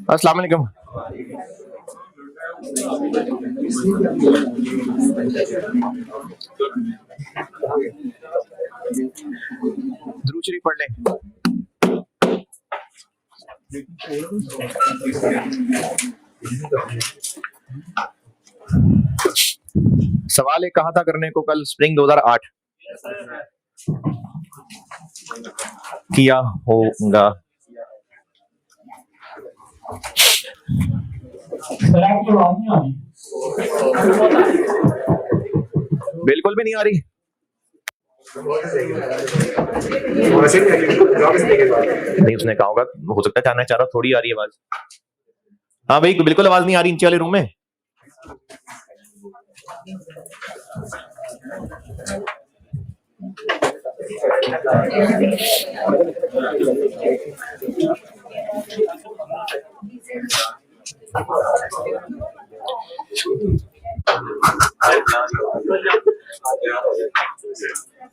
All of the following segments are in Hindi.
अस्सलाम वालेकुम। दुरूद शरीफ पढ़ लें। सवाल एक कहा था करने को कल स्प्रिंग 2008 किया होगा। बिल्कुल भी नहीं आ रही। नहीं, उसने कहा होगा, हो सकता है जानना चाह रहा, थोड़ी आ रही आवाज। हाँ भाई, बिल्कुल आवाज नहीं आ रही नीचे वाले रूम में।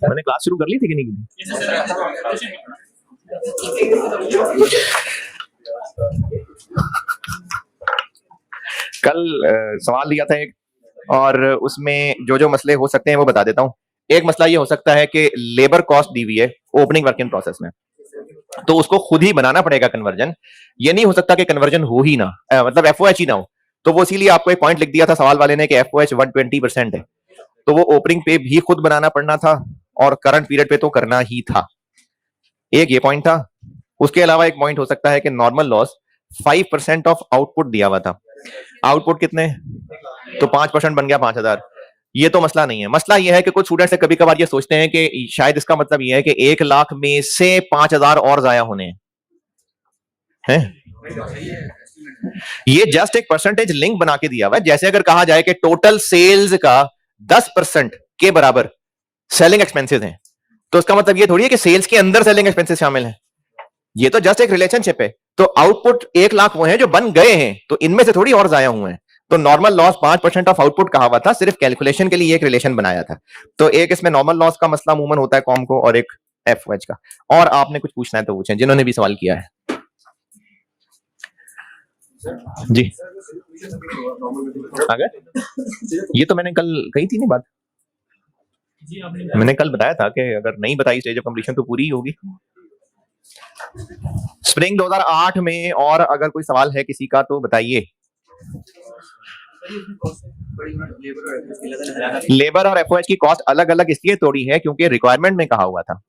मैंने क्लास शुरू कर ली थी कि नहीं? कल सवाल दिया था एक, और उसमें जो जो मसले हो सकते हैं वो बता देता हूँ। एक मसला ये हो सकता है कि लेबर कॉस्ट दी हुई है ओपनिंग वर्क इन प्रोसेस में, तो उसको खुद ही बनाना पड़ेगा कन्वर्जन। ये नहीं हो सकता कि कन्वर्जन हो ही ना, मतलब एफओएच ही ना हो। तो वो इसीलिए आपको एक पॉइंट लिख दिया था सवाल वाले ने कि एफओएच 120% है, तो वो ओपनिंग पे भी खुद बनाना पड़ना था और करंट पीरियड पे तो करना ही था। एक ये पॉइंट था। उसके अलावा एक पॉइंट हो सकता है कि नॉर्मल लॉस 5% ऑफ आउटपुट दिया हुआ था। आउटपुट कितने, तो 5% बन गया 5000। ये तो मसला नहीं है। मसला ये है कि कुछ स्टूडेंट्स कभी कभार ये सोचते हैं कि शायद इसका मतलब ये है कि 1 लाख में से 5000 और जाया होने हैं। ये जस्ट एक परसेंटेज लिंक बना के दिया हुआ है। जैसे अगर कहा जाए कि टोटल सेल्स का 10% के बराबर सेलिंग एक्सपेंसेस हैं, तो उसका मतलब ये थोड़ी है कि सेल्स के अंदर सेलिंग एक्सपेंसेस शामिल हैं। ये तो जस्ट एक रिलेशनशिप है। तो आउटपुट 1 लाख वो हैं जो बन गए हैं, तो इनमें से थोड़ी और जाया हुए हैं। तो नॉर्मल लॉस 5% ऑफ आउटपुट कहा हुआ था, सिर्फ कैलकुलेशन के लिए एक रिलेशन बनाया था। तो एक इसमें नॉर्मल लॉस का मसला अमूमन होता है कॉम को, और एक एफओएच का। और आपने कुछ पूछना है तो पूछें, जिन्होंने भी सवाल किया है। जी अगर ये तो मैंने कल कही थी नहीं बात, मैंने कल बताया था कि अगर नहीं बताई स्टेज ऑफ कंप्लीशन तो पूरी ही होगी। स्प्रिंग 2008 में, और अगर कोई सवाल है किसी का तो बताइए। लेबर और एफओएच की कॉस्ट अलग अलग इसलिए तोड़ी है क्योंकि रिक्वायरमेंट में कहा हुआ था।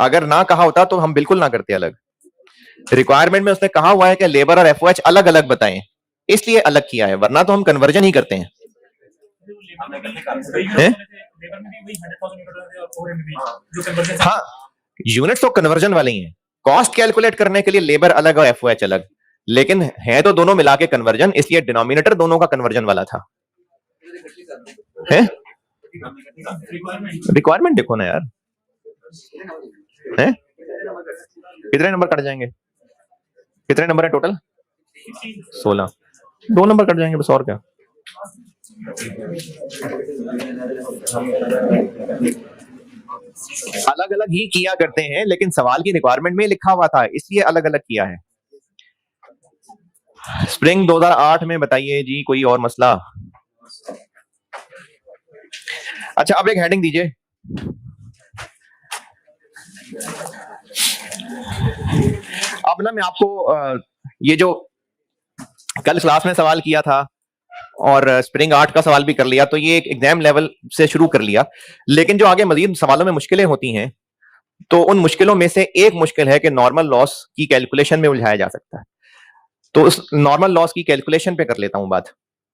अगर ना कहा होता तो हम बिल्कुल ना करते अलग। रिक्वायरमेंट में उसने कहा हुआ है कि लेबर और एफओएच अलग अलग बताएं, इसलिए अलग किया है, वरना तो हम कन्वर्जन ही करते हैं। हाँ, यूनिट तो कन्वर्जन वाले ही हैं। कॉस्ट कैलकुलेट करने के लिए लेबर अलग और एफओएच अलग, लेकिन है तो दोनों मिला के कन्वर्जन, इसलिए डिनोमिनेटर दोनों का कन्वर्जन वाला था। है रिक्वायरमेंट देखो ना यार, है कितने नंबर कट जाएंगे? कितने नंबर है टोटल? 16। 2 नंबर कट जाएंगे बस, और क्या। अलग अलग ही किया करते हैं, लेकिन सवाल की रिक्वायरमेंट में लिखा हुआ था, इसलिए अलग अलग किया है। स्प्रिंग 2008 में बताइए जी कोई और मसला? अच्छा, अब एक हेडिंग दीजिए। अब ना मैं आपको ये जो कल क्लास में सवाल किया था और स्प्रिंग 8 का सवाल भी कर लिया, तो ये एक एग्जाम लेवल से शुरू कर लिया, लेकिन जो आगे मजीद सवालों में मुश्किलें होती हैं, तो उन मुश्किलों में से एक मुश्किल है कि नॉर्मल लॉस की कैलकुलेशन में उलझाया जा सकता है। तो उस नॉर्मल लॉस की कैलकुलेशन पे कर लेता हूं बात।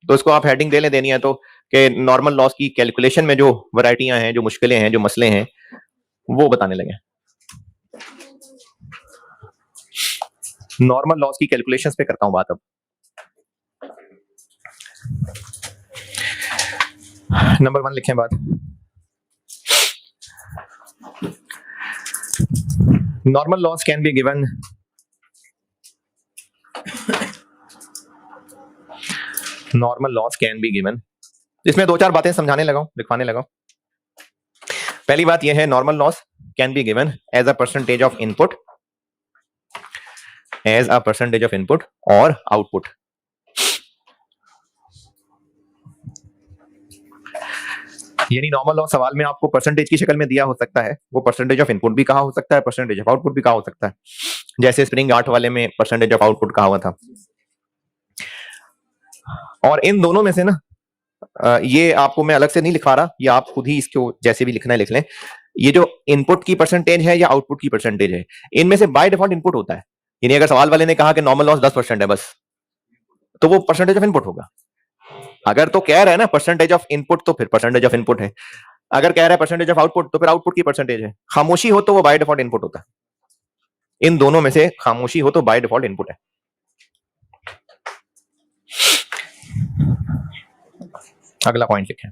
तो इसको आप हेडिंग दे देनी है तो कि नॉर्मल लॉस की कैलकुलेशन में जो वैरायटियां हैं, जो मुश्किलें हैं, जो मसले हैं, वो बताने लगे। नॉर्मल लॉस की कैलकुलेशंस पे करता हूं बात अब। नंबर 1 लिखें बात। Normal loss can be given normal loss can be given. इसमें 2-4 बातें समझाने लगा, लिखवाने लगा। पहली बात यह है, normal loss can be given as a percentage of input. As a percentage of input और आउटपुट। यानी नॉर्मल लॉ सवाल में आपको परसेंटेज की शक्ल में दिया हो सकता है, वो परसेंटेज ऑफ इनपुट भी कहा हो सकता है, परसेंटेज ऑफ आउटपुट भी कहा हो सकता है, जैसे स्प्रिंग 8 वाले में परसेंटेज ऑफ आउटपुट कहा हुआ था। और इन दोनों में से ना ये आपको मैं अलग से नहीं लिखवा रहा, ये आप खुद ही इसको जैसे भी लिखना है लिख लें। ये जो इनपुट की परसेंटेज है या आउटपुट की परसेंटेज है, इनमें से बाय डिफॉल्ट इनपुट होता है। यानी अगर सवाल वाले ने कहा कि नॉर्मल लॉस 10% है बस, तो वो परसेंटेज ऑफ इनपुट होगा। अगर तो कह रहा है ना परसेंटेज ऑफ इनपुट, तो फिर परसेंटेज ऑफ इनपुट है। अगर कह रहा है परसेंटेज ऑफ आउटपुट, तो फिर आउटपुट की परसेंटेज है। खामोशी हो तो वो बाय डिफॉल्ट इनपुट होता है। इन दोनों में से खामोशी हो तो बाय डिफॉल्ट इनपुट है। अगला पॉइंट लिखें।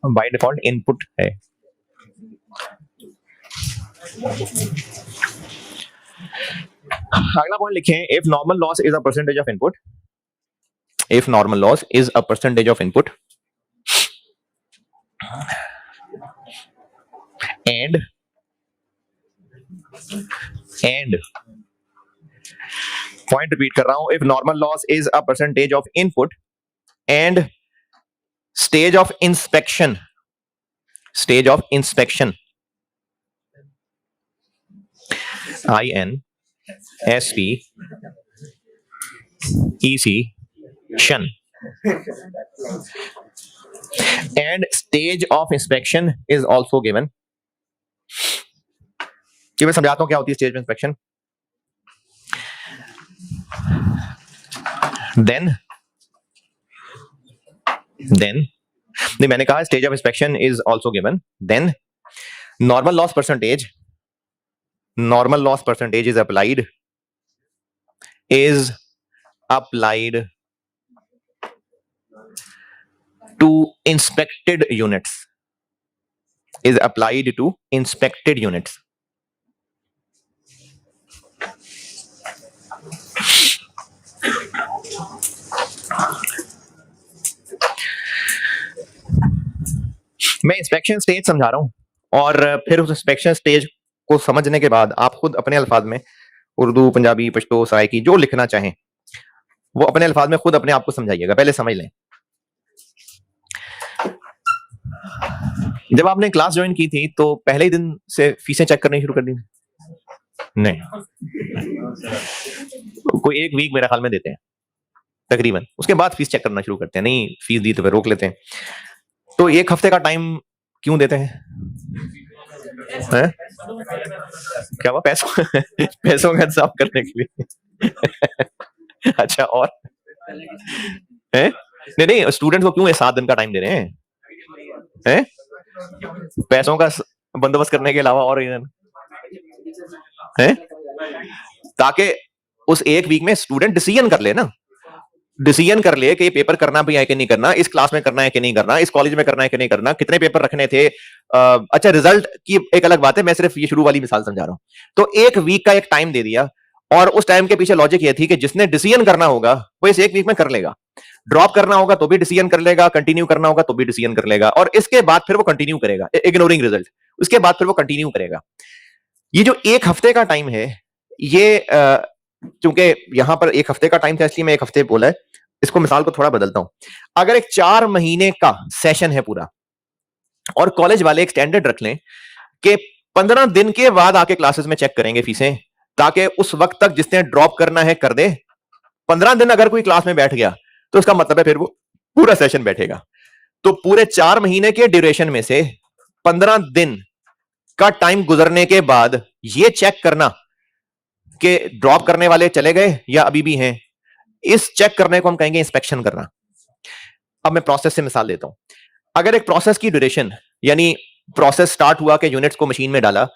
बाय डिफॉल्ट इनपुट है। अगला पॉइंट लिखें, if normal loss is a percentage of input, if normal loss is a percentage of input and point repeat कर रहा हूं, if normal loss is a percentage of input and stage of inspection INSPEC शन and stage of inspection is also given। कि मैं समझाता हूं क्या होती है स्टेज ऑफ इंस्पेक्शन। then नहीं, मैंने कहा stage of inspection is also given. Then normal loss percentage is applied to inspected units, मैं इंस्पेक्शन स्टेज समझा रहा हूं, और फिर उस इंस्पेक्शन स्टेज को समझने के बाद आप खुद अपने अल्फाज में उर्दू, पंजाबी, पश्तो, सराइकी जो लिखना चाहें वो अपने अल्फाज में खुद अपने आप को समझाइएगा। पहले समझ लें। जब आपने क्लास ज्वाइन की थी तो पहले ही दिन से फीसें चेक करनी शुरू कर दी? नहीं, कोई एक वीक मेरे ख्याल में देते हैं तकरीबन, उसके बाद फीस चेक करना शुरू करते हैं। नहीं फीस दी तो फिर रोक लेते हैं। तो एक हफ्ते का टाइम क्यों देते हैं? क्या हुआ? पैसों का इंतजाम करने के लिए। अच्छा, और नहीं स्टूडेंट्स को क्यों 7 दिन का टाइम दे रहे हैं? पैसों का बंदोबस्त करने के अलावा और रीजन है? ताकि उस एक वीक में स्टूडेंट डिसीजन कर ले ना, डिसीजन कर ले कि ये पेपर करना भी है कि नहीं करना, इस क्लास में करना है कि नहीं करना, इस कॉलेज में करना है कि नहीं करना, कितने पेपर रखने थे। अच्छा, रिजल्ट की एक अलग बात है, मैं सिर्फ ये शुरू वाली मिसाल समझा रहा हूं। तो एक वीक का एक टाइम दे दिया, और उस टाइम के पीछे लॉजिक ये थी कि जिसने डिसीजन करना होगा वो इस एक वीक में कर लेगा। ड्रॉप करना होगा तो भी डिसीजन कर लेगा, कंटिन्यू करना होगा तो भी डिसीजन कर लेगा, और इसके बाद फिर वो कंटिन्यू करेगा इग्नोरिंग रिजल्ट। उसके बाद फिर वो कंटिन्यू करेगा। ये जो एक हफ्ते का टाइम है, ये क्योंकि यहां पर एक हफ्ते का टाइम था इसलिए मैं एक हफ्ते बोला है। इसको मिसाल को थोड़ा बदलता हूं। अगर एक 4 महीने का सेशन है पूरा, और कॉलेज वाले एक स्टैंडर्ड रख लें कि 15 दिन के बाद आके क्लासेस में चेक करेंगे फीसें, ताकि उस वक्त तक जिसने ड्रॉप करना है कर दे। 15 दिन अगर कोई क्लास में बैठ गया तो उसका मतलब है फिर वो पूरा सेशन बैठेगा। तो पूरे 4 महीने के ड्यूरेशन में से 15 दिन का टाइम गुजरने के बाद ये चेक करना कि ड्रॉप करने वाले चले गए या अभी भी हैं, इस चेक करने को हम कहेंगे इंस्पेक्शन करना। अब मैं प्रोसेस से मिसाल देता हूं। अगर एक प्रोसेस की ड्यूरेशन, यानी प्रोसेस स्टार्ट हुआ कि यूनिट्स को मशीन में डाला,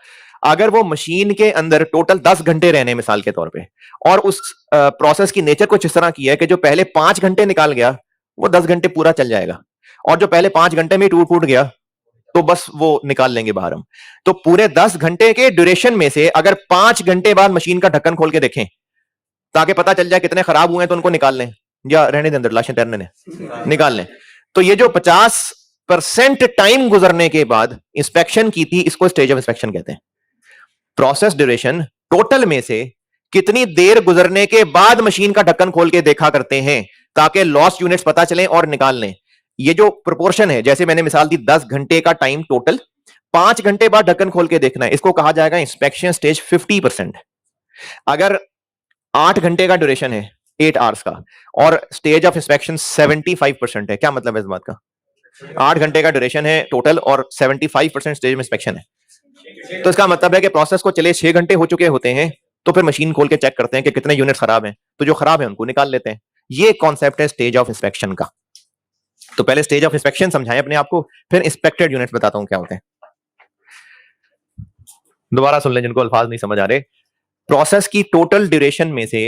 अगर वो मशीन के अंदर टोटल 10 घंटे रहने मिसाल के तौर पे, और उस प्रोसेस की नेचर कुछ इस तरह की है कि जो पहले 5 घंटे निकाल गया वो 10 घंटे पूरा चल जाएगा, और जो पहले 5 घंटे में टूट फूट गया तो बस वो निकाल लेंगे बाहर हम। तो पूरे 10 घंटे के ड्यूरेशन में से अगर 5 घंटे बाद मशीन का ढक्कन खोल के देखें ताकि पता चल जाए कितने खराब हुए हैं, तो उनको निकाल लें, या रहने दें अंदर लाशें तैरने ने, निकाल लें। तो ये जो परसेंट टाइम गुजरने के बाद इंस्पेक्शन की थी, इसको स्टेज ऑफ इंस्पेक्शन कहते हैं। प्रोसेस ड्यूरेशन टोटल में से कितनी देर गुजरने के बाद मशीन का ढक्कन खोल के देखा करते हैं ताकि लॉस्ट यूनिट्स पता चलें और निकाल लें। ये जो प्रोपोर्शन है, जैसे मैंने मिसाल दी 10 घंटे का टाइम टोटल, 5 घंटे बाद ढक्कन खोल के देखना है, इसको कहा जाएगा इंस्पेक्शन स्टेज 50%। अगर 8 घंटे का ड्यूरेशन है, 8 आवर्स का, और स्टेज ऑफ इंस्पेक्शन 75% है, क्या मतलब है इस बात का? 8 घंटे का ड्यूरेशन है टोटल और 75% स्टेज में इंस्पेक्शन है, तो इसका मतलब है कि प्रोसेस को चले 6 घंटे हो चुके होते हैं, तो फिर मशीन खोल के चेक करते हैं कि कितने यूनिट खराब हैं, तो जो खराब है उनको निकाल लेते हैं। ये कॉन्सेप्ट है स्टेज ऑफ इंस्पेक्शन का। तो पहले स्टेज ऑफ इंस्पेक्शन समझाएं अपने आप को, फिर इंस्पेक्टेड यूनिट्स बताता हूं क्या होते हैं। दोबारा सुन लें जिनको अल्फाज नहीं समझ आ रहे। प्रोसेस की टोटल ड्यूरेशन में से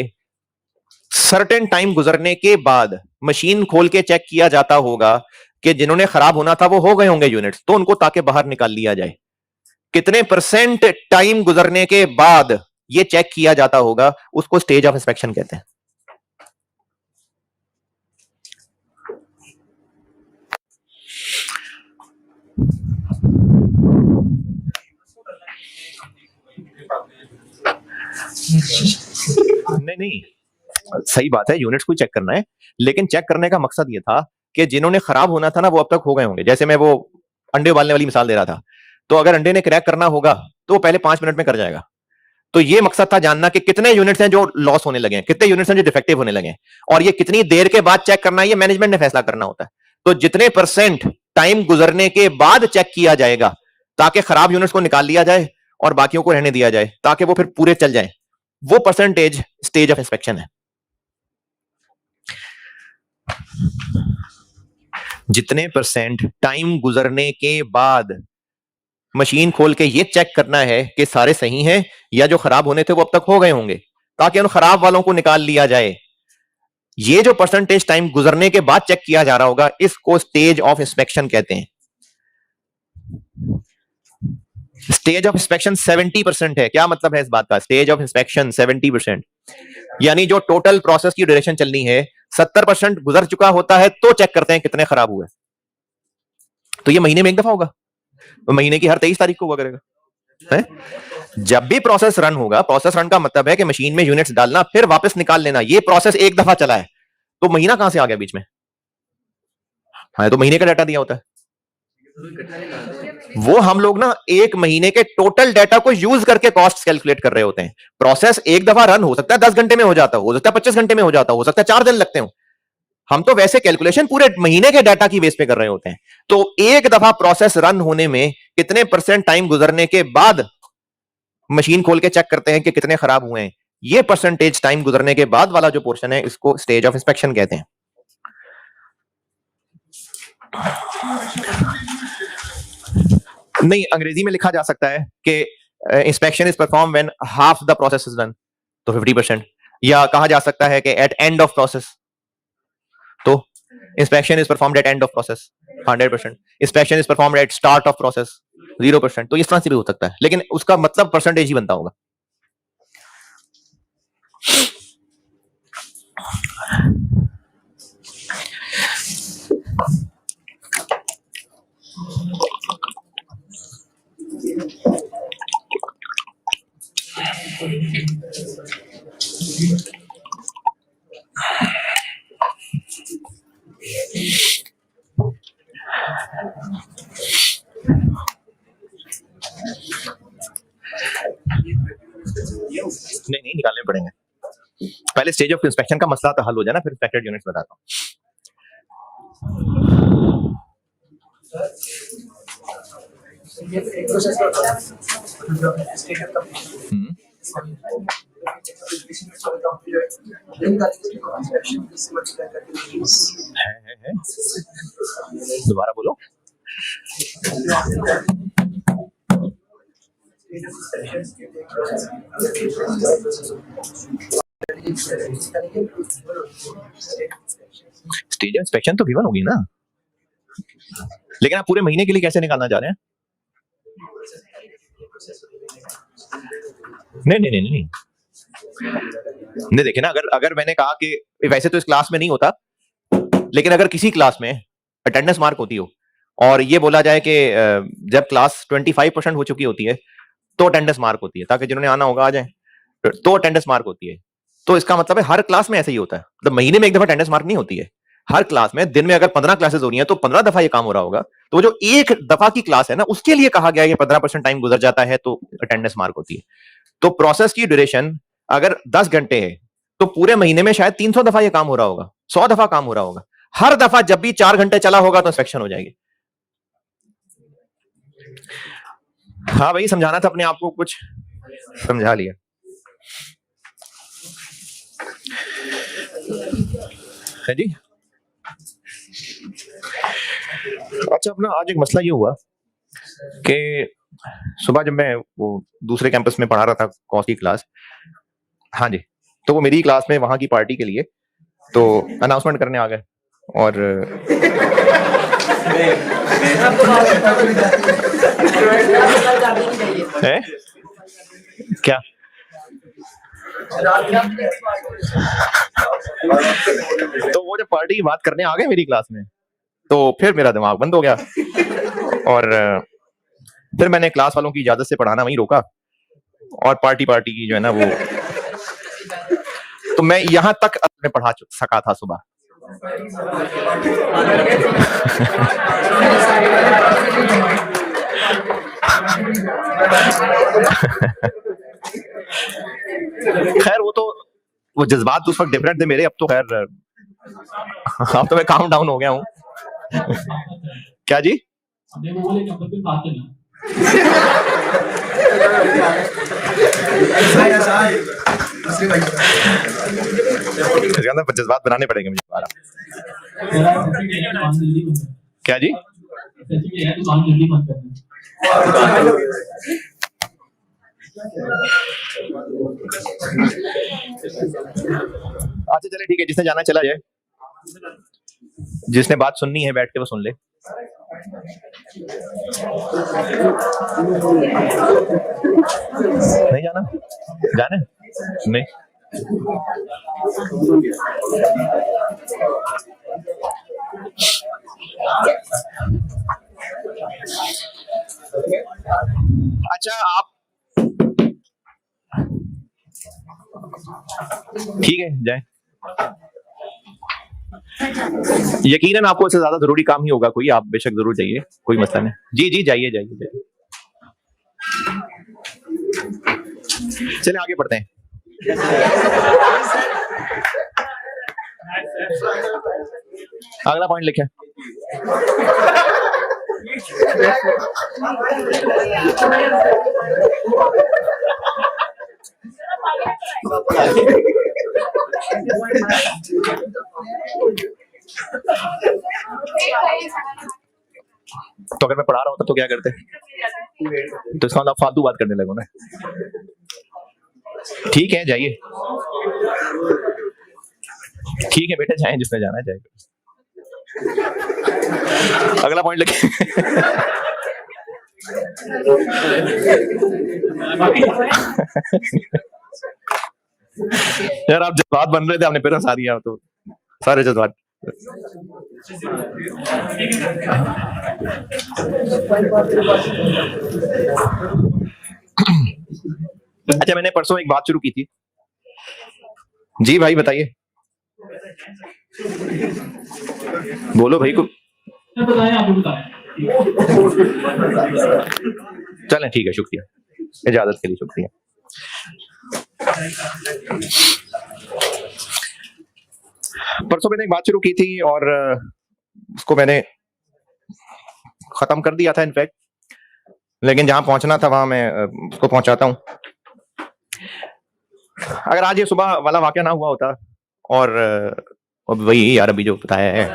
सर्टेन टाइम गुजरने के बाद मशीन खोल के चेक किया जाता होगा कि जिन्होंने खराब होना था वो हो गए होंगे यूनिट्स, तो उनको ताकि बाहर निकाल लिया जाए। कितने परसेंट टाइम गुजरने के बाद ये चेक किया जाता होगा, उसको स्टेज ऑफ इंस्पेक्शन कहते हैं। नहीं, सही बात है, यूनिट्स को चेक करना है, लेकिन चेक करने का मकसद ये था कि जिन्होंने खराब होना था ना वो अब तक हो गए होंगे। जैसे मैं वो अंडे उबालने वाली मिसाल दे रहा था, तो अगर अंडे ने क्रैक करना होगा तो पहले 5 मिनट में कर जाएगा। तो ये मकसद था जानना कि कितने यूनिट्स हैं जो लॉस होने लगे हैं, कितने यूनिट्स हैं जो डिफेक्टिव होने लगे हैं, और ये कितनी देर के बाद चेक करना है, ये मैनेजमेंट ने फैसला करना होता है। तो जितने परसेंट टाइम गुजरने के बाद चेक किया जाएगा ताकि खराब यूनिट्स को निकाल लिया जाए और बाकियों को रहने दिया जाए ताकि वो फिर पूरे चल जाए, वो परसेंटेज स्टेज ऑफ इंस्पेक्शन है। जितने परसेंट टाइम गुजरने के बाद मशीन खोल के ये चेक करना है कि सारे सही हैं या जो खराब होने थे वो अब तक हो गए होंगे, ताकि उन खराब वालों को निकाल लिया जाए। ये जो परसेंटेज टाइम गुजरने के बाद चेक किया जा रहा होगा, इसको स्टेज ऑफ इंस्पेक्शन कहते हैं। स्टेज ऑफ इंस्पेक्शन 70% है। क्या मतलब है इस बात का? स्टेज ऑफ इंस्पेक्शन 70%, यानी जो टोटल प्रोसेस की ड्यूरेशन चलनी है 70% गुजर चुका होता है तो चेक करते हैं कितने खराब हुए। तो ये महीने में एक दफा होगा, तो महीने की हर 23 तारीख को हुआ करेगा है? जब भी प्रोसेस रन होगा, प्रोसेस रन का मतलब है कि मशीन में यूनिट्स डालना फिर वापस निकाल लेना, ये प्रोसेस एक दफा चला है, तो महीना कहां से आ गया बीच में? हाँ, तो महीने का डाटा दिया होता है, वो हम लोग ना एक महीने के टोटल डाटा को यूज करके कॉस्ट कैलकुलेट कर रहे होते हैं। प्रोसेस एक दफा रन हो सकता है 10 घंटे में हो जाता हो सकता है 25 घंटे में हो जाता हो सकता है 4 दिन लगते हो, हम तो वैसे कैलकुलेशन पूरे महीने के डाटा की बेस पे कर रहे होते हैं। तो एक दफा प्रोसेस रन होने में कितने परसेंट टाइम गुजरने के बाद मशीन खोल के चेक करते हैं कि कितने खराब हुए हैं, ये परसेंटेज टाइम गुजरने के बाद वाला जो पोर्शन है इसको स्टेज ऑफ इंस्पेक्शन कहते हैं। नहीं, अंग्रेजी में लिखा जा सकता है कि inspection is perform when half the process is done, तो 50%, या कहा जा सकता है कि एट एंड ऑफ प्रोसेस, तो inspection is performed eight end of process 100%, inspection is performed eight start of process 0%। तो इस तरह से भी हो सकता है, लेकिन उसका मतलब परसेंटेज ही बनता होगा। नहीं, निकालने पड़ेंगे। पहले स्टेज ऑफ इंस्पेक्शन का मसला तो हल हो जाए ना, फिर इंस्पेक्टेड यूनिट्स बताता हूं। है। दोबारा बोलो। स्टेज इंस्पेक्शन तो गिवन होगी ना, लेकिन आप पूरे महीने के लिए कैसे निकालना चाह रहे हैं? नहीं, देखिए ना, अगर मैंने कहा कि वैसे तो इस क्लास में नहीं होता, लेकिन अगर किसी क्लास में अटेंडेंस मार्क होती हो और ये बोला जाए कि जब क्लास 25% हो चुकी होती है तो अटेंडेंस मार्क होती है, ताकि जिन्होंने आना होगा आ जाए, तो अटेंडेंस मार्क होती है। तो इसका मतलब है हर क्लास में ऐसे ही होता है, मतलब महीने में एक दफा अटेंडेंस मार्क नहीं होती है, हर क्लास में दिन में अगर 15 क्लासेस हो रही हैं तो 15 दफा ये काम हो रहा होगा। तो वो जो एक दफा की क्लास है ना, उसके लिए कहा गया है 15% टाइम गुजर जाता है तो अटेंडेंस मार्क होती है। तो प्रोसेस की ड्यूरेशन अगर 10 घंटे है तो पूरे महीने में शायद 300 दफा ये काम हो रहा होगा, 100 दफा काम हो रहा होगा। हर दफा जब भी 4 घंटे चला होगा तो इंस्पेक्शन हो जाएगी। हाँ भाई, समझाना था अपने आप को, कुछ समझा लिया है जी। अच्छा, अपना आज एक मसला ये हुआ कि सुबह जब मैं वो दूसरे कैंपस में पढ़ा रहा था कॉस की क्लास, हाँ जी, तो वो मेरी क्लास में वहां की पार्टी के लिए तो अनाउंसमेंट करने आ गए। और है क्या, तो वो जब पार्टी की बात करने आ गए मेरी क्लास में, तो फिर मेरा दिमाग बंद हो गया और फिर मैंने क्लास वालों की इजाजत से पढ़ाना वहीं रोका और पार्टी की जो है ना वो, तो मैं यहां तक अपने पढ़ा सका था सुबह। खैर वो जज्बात उस वक्त डिफरेंट थे मेरे, अब तो खैर अब तो मैं काम डाउन हो गया हूँ। क्या जी? जज्बात बनाने पड़ेंगे मुझे दोबारा। क्या जी? अच्छा चले ठीक है, जिसने जाना चला जाए, जिसने बात सुननी है बैठ के वो सुन ले। नहीं जाना, जाना नहीं, अच्छा आप ठीक है जाए, यकीनन आपको इससे ज्यादा जरूरी काम ही होगा कोई, आप बेशक जरूर जाइए, कोई मसला नहीं। जी जी जाइए जाइए जाइए। चलिए आगे बढ़ते हैं। अगला पॉइंट लिखे। तो अगर मैं पढ़ा रहा होता तो क्या करते? तो इसका मतलब फालतू बात करने लगो ना। ठीक है जाइए, ठीक है बेटा जाए, जिसने जाना जाए। अगला पॉइंट लिखे। यार आप जज्बात बन रहे थे, आपने फिर हंसा दिया, तो सारे जज्बात। अच्छा मैंने परसों एक बात शुरू की थी। जी भाई बताइए, बोलो भाई को। चलें ठीक है, शुक्रिया, इजाजत के लिए शुक्रिया। परसों मैंने एक बात शुरू की थी और उसको मैंने खत्म कर दिया था इनफैक्ट, लेकिन जहां पहुंचना था वहां मैं उसको पहुंचाता हूं। अगर आज ये सुबह वाला वाकया ना हुआ होता और वही यार अभी जो बताया है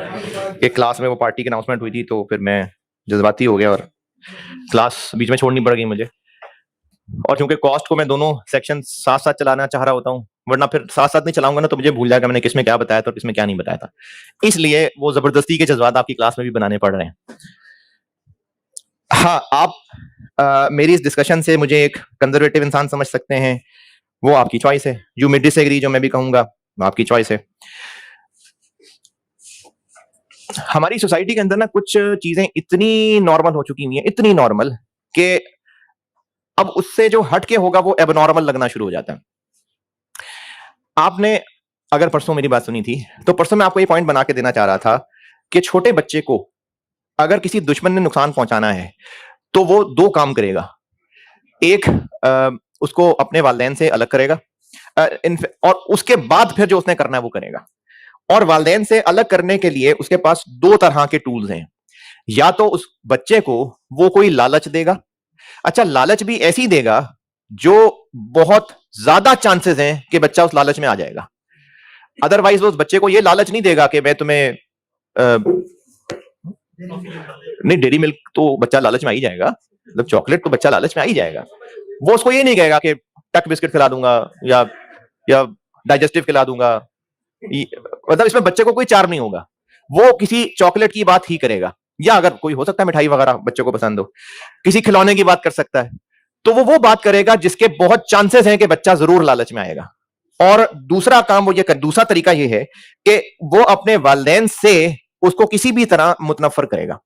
कि क्लास में वो पार्टी की अनाउंसमेंट हुई थी, तो फिर मैं जज्बाती हो गया और क्लास बीच में छोड़नी पड़ गई मुझे। और क्योंकि कॉस्ट को मैं दोनों सेक्शन साथ साथ चलाना चाह रहा होता हूँ, वरना फिर साथ साथ नहीं चलाऊंगा ना तो मुझे भूल जाएगा मैंने किसमें क्या बताया था और किसमें क्या नहीं बताया था। इसलिए वो जबरदस्ती के जज्बात आपकी क्लास में भी बनाने पड़ रहे हैं। हाँ, आप मेरी इस डिस्कशन से मुझे एक कंजर्वेटिव इंसान समझ सकते हैं, वो आपकी चॉइस है। यू मे डिसएग्री, जो मैं भी कहूंगा आपकी चॉइस है। हमारी सोसाइटी के अंदर ना कुछ चीजें इतनी नॉर्मल हो चुकी हुई हैं, इतनी नॉर्मल कि अब उससे जो हट के होगा वो एबनॉर्मल लगना शुरू हो जाता है। आपने अगर परसों मेरी बात सुनी थी, तो परसों मैं आपको ये पॉइंट बना के देना चाह रहा था कि छोटे बच्चे को अगर किसी दुश्मन ने नुकसान पहुंचाना है, तो वो 2 काम करेगा। एक उसको अपने वालिदैन से अलग करेगा, और उसके बाद फिर जो उसने करना है वो करेगा। और वालिदैन से अलग करने के लिए उसके पास 2 तरह के टूल्स हैं। या तो उस बच्चे को वो कोई लालच देगा, अच्छा लालच भी ऐसी देगा जो बहुत ज्यादा चांसेस हैं कि बच्चा उस लालच में आ जाएगा। अदरवाइज वो उस बच्चे को ये लालच नहीं देगा कि मैं तुम्हें नहीं, डेयरी मिल्क तो बच्चा लालच में आ ही जाएगा, मतलब चॉकलेट तो बच्चा लालच में आ ही जाएगा। वो उसको ये नहीं कहेगा कि टक बिस्किट खिला दूंगा या डाइजेस्टिव खिला दूंगा, मतलब इसमें बच्चे को कोई चार्म नहीं होगा। वो किसी चॉकलेट की बात ही करेगा, या अगर कोई हो सकता है मिठाई वगैरह बच्चे को पसंद हो, किसी खिलौने की बात कर सकता है। तो वो बात करेगा जिसके बहुत चांसेस हैं कि बच्चा जरूर लालच में आएगा। और दूसरा काम वो ये कर, दूसरा तरीका ये है कि वो अपने वालिदैन से उसको किसी भी तरह मुतनफर करेगा।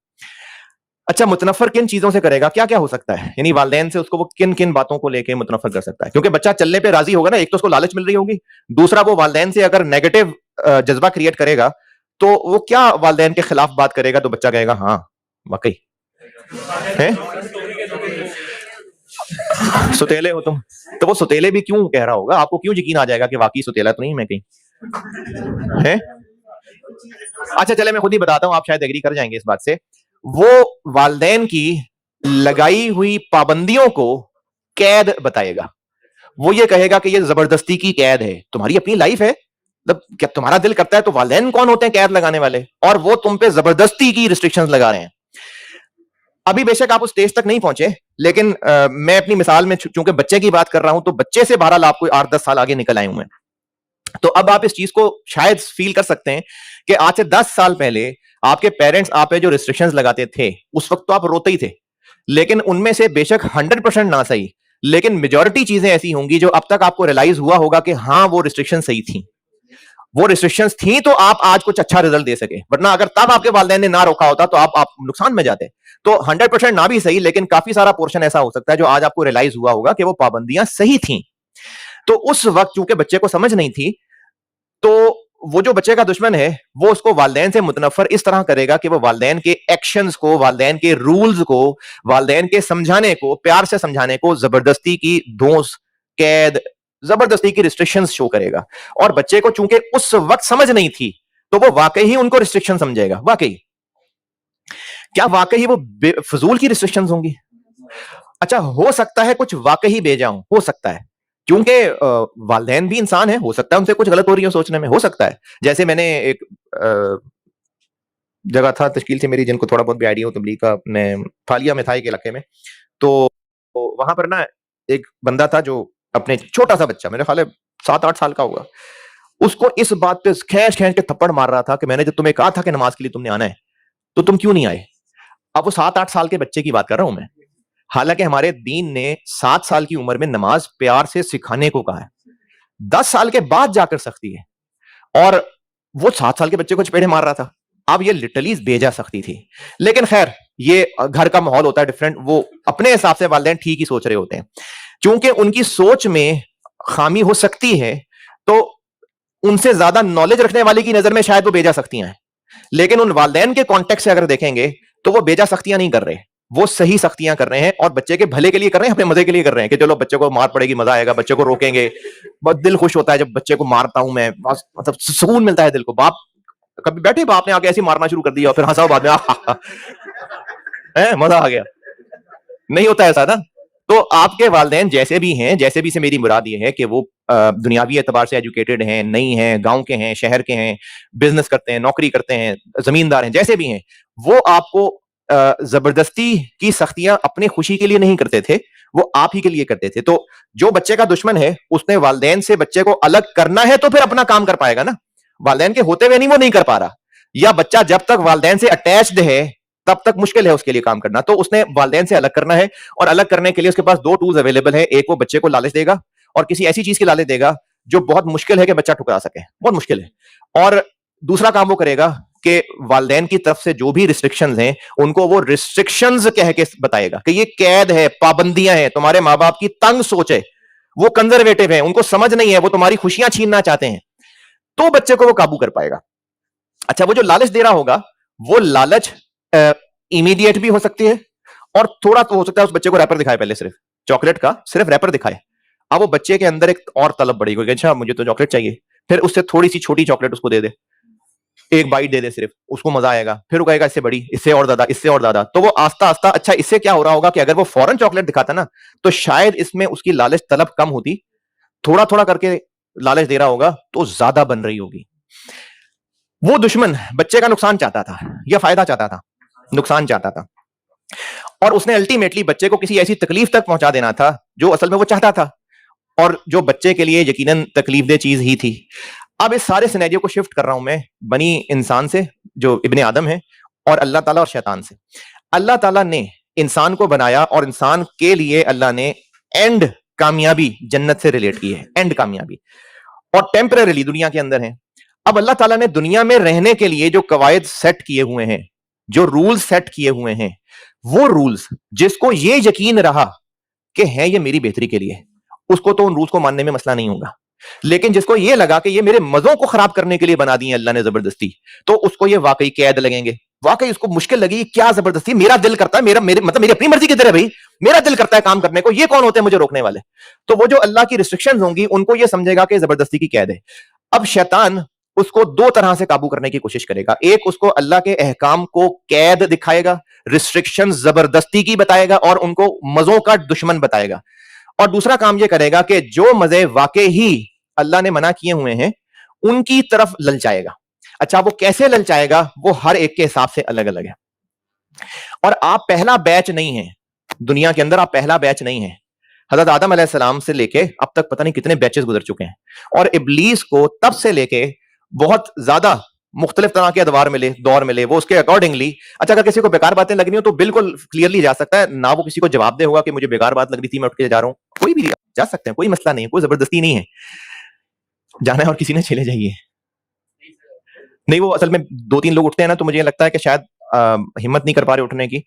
अच्छा, मुतनफर किन चीजों से करेगा, क्या क्या हो सकता है, यानी वालिदैन से उसको वो किन किन बातों को लेके मुतनफर कर सकता है? क्योंकि बच्चा चलने पे राजी होगा ना, एक तो उसको लालच मिल रही होगी, दूसरा वो वालिदैन से अगर नेगेटिव जज्बा क्रिएट करेगा तो वो क्या वालिदैन के खिलाफ बात करेगा, तो बच्चा कहेगा हाँ वाकई है, सुतेले हो तुम। तो वो सुतेले भी क्यों कह रहा होगा, आपको क्यों यकीन आ जाएगा कि वाकई सुतेला तो नहीं मैं कहीं है? अच्छा चले मैं खुद ही बताता हूं, आप शायद एग्री कर जाएंगे इस बात से। वो वालिदैन की लगाई हुई पाबंदियों को कैद बताएगा। वो ये कहेगा कि ये जबरदस्ती की कैद है, तुम्हारी अपनी लाइफ है, मतलब क्या तुम्हारा दिल करता है, तो वालिदैन कौन होते हैं कैद लगाने वाले, और वो तुम पे जबरदस्ती की रिस्ट्रिक्शंस लगा रहे हैं। अभी बेशक आप उस स्टेज तक नहीं पहुंचे, लेकिन मैं अपनी मिसाल में चूंकि बच्चे की बात कर रहा हूं, तो बच्चे से बहरहाल आप कोई 8-10 साल आगे निकल आए हुए हैं। तो अब आप इस चीज को शायद फील कर सकते हैं कि आज से 10 साल पहले आपके पेरेंट्स आप पे जो रिस्ट्रिक्शंस लगाते थे, उस वक्त तो आप रोते ही थे, लेकिन उनमें से बेशक 100% ना सही, लेकिन मेजॉरिटी चीजें ऐसी होंगी जो अब तक आपको रियलाइज हुआ होगा कि हाँ वो रिस्ट्रिक्शन सही थी, वो रिस्ट्रिक्शंस थी, तो आप आज कुछ अच्छा रिजल्ट दे सके। वरना अगर तब आपके वालिदैन ने ना रोका होता तो आप नुकसान में जाते। तो 100% ना भी सही, लेकिन काफी सारा पोर्शन ऐसा हो सकता है जो आज आपको रियलाइज हुआ होगा कि वो पाबंदियां सही थी। तो उस वक्त चूंकि बच्चे को समझ नहीं थी, तो वो जो बच्चे का दुश्मन है वो उसको वालिदैन से मुतनफर इस तरह करेगा कि वो वालिदैन के एक्शंस को, वालिदैन के रूल्स को, वालिदैन के समझाने को, प्यार से समझाने को जबरदस्ती की धोस, कैद, जबरदस्ती की रिस्ट्रिक्शंस शो करेगा। और बच्चे को चूंकि उस वक्त समझ नहीं थी, तो वो वाकई ही उनको रिस्ट्रिक्शन समझेगा। वाकई क्या वाकई ही वो फजूल की रिस्ट्रिक्शंस होंगी? अच्छा, हो सकता है कुछ वाकई बेजा हो सकता है, क्योंकि वालिदैन भी इंसान है, हो सकता है उनसे कुछ गलत हो रही हो सोचने में, हो सकता है। जैसे मैंने एक जगह था तश्कील से मेरी, जिनको थोड़ा बहुत भी आइडिया हो तबलीग का, अपने फालिया में था एक इलाके में, तो वहां पर ना एक बंदा था जो अपने छोटा सा बच्चा, मेरे ख्याल है 7-8 साल का होगा, उसको इस बात पे खींच खींच के थप्पड़ मार रहा था कि मैंने जब तुम्हें कहा था कि नमाज के लिए तुमने आना है, तो तुम क्यों नहीं आए? अब वो 7-8 साल के बच्चे की बात कर रहा हूं मैं, हालांकि हमारे दीन ने 7 साल की उम्र में नमाज प्यार से सिखाने को कहा है, 10 साल के बाद जाकर सख्ती है। और वो 7 साल के बच्चे को चपेड़े मार रहा था। अब ये लिटरली भेजा सकती थी, लेकिन खैर ये घर का माहौल होता है डिफरेंट, वो अपने हिसाब से वालिदैन ठीक ही सोच रहे होते हैं। क्योंकि उनकी सोच में खामी हो सकती है, तो उनसे ज्यादा नॉलेज रखने वाले की नजर में शायद वो बेजा सख्तियां हैं, लेकिन उन वालिदैन के कॉन्टेक्स्ट से अगर देखेंगे तो वो बेजा सख्तियां नहीं कर रहे, वो सही सख्तियां कर रहे हैं, और बच्चे के भले के लिए कर रहे हैं, अपने मजे के लिए कर रहे हैं कि चलो बच्चे को मार पड़ेगी, मजा आएगा, बच्चे को रोकेंगे। बहुत दिल खुश होता है जब बच्चे को मारता हूं मैं, मतलब सुकून मिलता है दिल को। बाप कभी बैठे, बाप ने आके ऐसे मारना शुरू कर दिया और फिर हंसाओ बाद में, है मजा आ गया, नहीं होता ऐसा ना। तो आपके वालिदैन जैसे भी हैं, जैसे भी से मेरी मुराद ये है कि वो दुनियावी एतबार से एजुकेटेड हैं, नहीं हैं, गांव के हैं, शहर के हैं, बिजनेस करते हैं, नौकरी करते हैं, जमींदार हैं, जैसे भी हैं, वो आपको जबरदस्ती की सख्तियां अपने खुशी के लिए नहीं करते थे, वो आप ही के लिए करते थे। तो जो बच्चे का दुश्मन है, उसने वालिदैन से बच्चे को अलग करना है, तो फिर अपना काम कर पाएगा ना। वालिदैन के होते हुए नहीं, वो नहीं कर पा रहा, या बच्चा जब तक वालिदैन से अटैच्ड है तब तक मुश्किल है उसके लिए काम करना, तो उसने वालिदैन से अलग करना है। और अलग करने के लिए उसके पास 2 टूल्स अवेलेबल है, एक वो बच्चे को लालच देगा और किसी ऐसी चीज की लालच देगा जो बहुत मुश्किल है कि बच्चा ठुकरा सके, बहुत मुश्किल है। और दूसरा काम वो करेगा कि वालिदैन की तरफ से जो भी रिस्ट्रिक्शंस हैं उनको वो रिस्ट्रिक्शंस कह के बताएगा कि ये कैद है, पाबंदियां हैं, तुम्हारे माँ बाप की तंग सोच है, वो कंजर्वेटिव है, उनको समझ नहीं है, वो तुम्हारी खुशियां छीनना चाहते हैं, तो बच्चे को वो काबू कर पाएगा। अच्छा, वो जो लालच दे रहा होगा वो लालच इमीडिएट भी हो सकती है और थोड़ा तो हो सकता है उस बच्चे को रैपर दिखाए, पहले सिर्फ चॉकलेट का सिर्फ रैपर दिखाए, अब वो बच्चे के अंदर एक और तलब बढ़ेगी, अच्छा मुझे तो चॉकलेट चाहिए, फिर उससे थोड़ी सी छोटी चॉकलेट उसको दे दे, एक बाइट दे दे सिर्फ, उसको मजा आएगा, फिर वो कहेगा इससे बड़ी, इससे और ज्यादा, इससे और ज्यादा, तो वो आस्ता आस्ता, अच्छा इससे क्या हो रहा होगा कि अगर वो फौरन चॉकलेट दिखाता ना तो शायद इसमें उसकी लालच तलब कम होती, थोड़ा थोड़ा करके लालच दे रहा होगा तो ज्यादा बन रही होगी। वो दुश्मन बच्चे का नुकसान चाहता था या फायदा चाहता था? नुकसान चाहता था, और उसने अल्टीमेटली बच्चे को किसी ऐसी तकलीफ तक पहुंचा देना था जो असल में वो चाहता था, और जो बच्चे के लिए यकीनन तकलीफदेह चीज ही थी। अब इस सारे सिनेरियो को शिफ्ट कर रहा हूं मैं बनी इंसान से जो इब्ने आदम है, और अल्लाह ताला और शैतान से। अल्लाह ताला ने इंसान को बनाया और इंसान के लिए अल्लाह ने एंड कामयाबी जन्नत से रिलेट की है, एंड कामयाबी, और टेम्पररीली दुनिया के अंदर है। अब अल्लाह ताला ने दुनिया में रहने के लिए जो कवायद सेट किए हुए हैं, जो रूल्स सेट किए हुए हैं, वो रूल्स जिसको ये यकीन रहा कि है ये मेरी बेहतरी के लिए, उसको तो उन रूल्स को मानने में मसला नहीं होगा। लेकिन जिसको ये लगा कि ये मेरे मजों को खराब करने के लिए बना दिए अल्लाह ने जबरदस्ती, तो उसको ये वाकई कैद लगेंगे, वाकई उसको मुश्किल लगी, क्या जबरदस्ती, मेरा दिल करता है, मेरा मेरे मतलब मेरी अपनी मर्जी किधर है भाई, मेरा दिल करता है काम करने को, ये कौन होते हैं मुझे रोकने वाले? तो वो जो अल्लाह की रिस्ट्रिक्शंस होंगी उनको ये समझेगा कि जबरदस्ती की कैद है। अब शैतान उसको दो तरह से काबू करने की कोशिश करेगा, एक उसको अल्लाह के अहकाम को कैद दिखाएगा, रिस्ट्रिक्शन जबरदस्ती की बताएगा और उनको मजों का दुश्मन बताएगा, और दूसरा काम यह करेगा कि जो मजे वाकई ही अल्लाह ने मना किए हुए हैं उनकी तरफ ललचाएगा। अच्छा, वो कैसे ललचाएगा वो हर एक के हिसाब से अलग अलग है, और आप पहला बैच नहीं है दुनिया के अंदर, आप पहला बैच नहीं है। हजरत आदम अलैहिस्सलाम से लेके अब तक पता नहीं कितने बैचेस गुजर चुके हैं, और इब्लीस को तब से लेके बहुत ज्यादा मुख्तलिफ तरह के अदवार मिले, दौर मिले, वो उसके अकॉर्डिंगली, अच्छा अगर किसी को बेकार बातें लगनी हो तो बिल्कुल क्लियरली जा सकता है ना, वो किसी को जवाब दे होगा कि मुझे बेकार बात लग रही थी मैं उठ के जा रहा हूं, कोई भी जा सकते हैं, कोई मसला नहीं है, कोई जबरदस्ती नहीं है, जाना है और किसी ने चले जाइए। नहीं, वो असल में दो तीन लोग उठते हैं ना तो मुझे लगता है कि शायद हिम्मत नहीं कर पा रहे उठने की।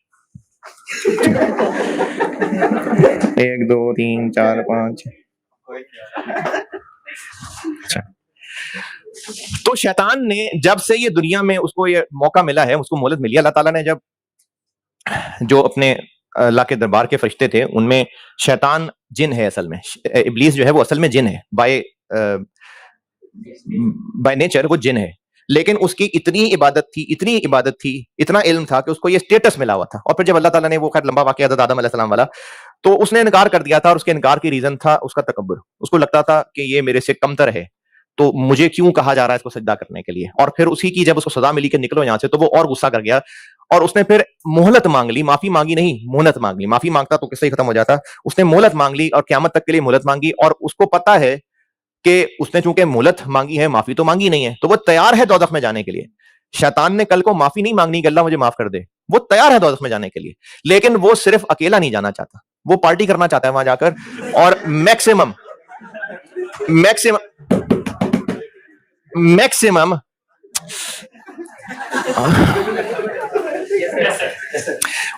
1 2 3 4 5। अच्छा, तो शैतान ने जब से ये दुनिया में उसको ये मौका मिला है, उसको मोहलत मिली, अल्लाह ताला ने जब जो अपने अल्लाह के दरबार के फरिश्ते थे उनमें शैतान जिन है, असल में इब्लीस जो है वो असल में जिन है, बाय नेचर वो जिन है, लेकिन उसकी इतनी इबादत थी, इतनी इबादत थी, इतना इल्म था कि उसको ये स्टेटस मिला हुआ था, और फिर जब अल्लाह ताला ने वो खैर लंबा वाक़या हज़रत आदम अलैहिस्सलाम वाला, तो उसने इनकार कर दिया था, और उसके इनकार की रीजन था उसका तकब्बुर, उसको लगता था कि ये मेरे से कमतर है तो मुझे क्यों कहा जा रहा है इसको सजदा करने के लिए, और फिर उसी की जब उसको सजा मिली कि निकलो यहां से, तो वो और गुस्सा कर गया और उसने फिर मोहलत मांग ली, माफी मांगी नहीं, मोहलत मांग ली, माफी मांगता तो किस्सा ही खत्म हो जाता, उसने मोहलत मांग ली और क़यामत तक के लिए मोहलत मांगी, और उसको पता है कि उसने चूंकि मोहलत मांगी है, माफी तो मांगी नहीं है, तो वो तैयार है दोज़ख में जाने के लिए। शैतान ने कल को माफी नहीं मांगनी कि अल्लाह मुझे माफ कर दे, वो तैयार है दोज़ख में जाने के लिए, लेकिन वो सिर्फ अकेला नहीं जाना चाहता, वो पार्टी करना चाहता है वहां जाकर, और मैक्सिमम मैक्सिमम मैक्सिमम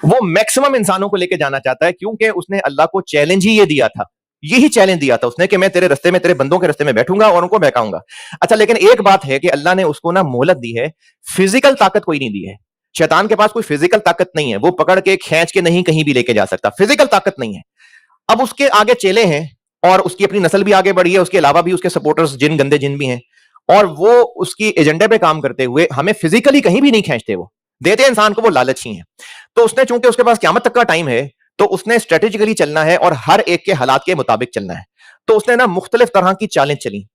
वो मैक्सिमम इंसानों को लेकर जाना चाहता है, क्योंकि उसने अल्लाह को चैलेंज ही ये दिया था, यही चैलेंज दिया था उसने कि मैं तेरे रास्ते में, तेरे बंदों के रास्ते में बैठूंगा और उनको बहकाऊंगा। अच्छा, लेकिन एक बात है कि अल्लाह ने उसको ना मोहलत दी है, फिजिकल ताकत कोई नहीं दी है, शैतान के पास कोई फिजिकल ताकत नहीं है, वो पकड़ के खींच के नहीं कहीं भी लेके जा सकता, फिजिकल ताकत नहीं है। अब उसके आगे चेले हैं और उसकी अपनी नस्ल भी आगे बढ़ी है, उसके अलावा भी उसके सपोर्टर्स जिन गंदे जिन भी हैं, और वो उसकी एजेंडे पे काम करते हुए हमें फिजिकली कहीं भी नहीं खींचते, वो देते इंसान को, वो लालची हैं। तो उसने चूंकि उसके पास क़यामत तक का टाइम है तो उसने स्ट्रेटेजिकली चलना है और हर एक के हालात के मुताबिक चलना है, तो उसने ना मुख्तलिफ तरह की चालें चली,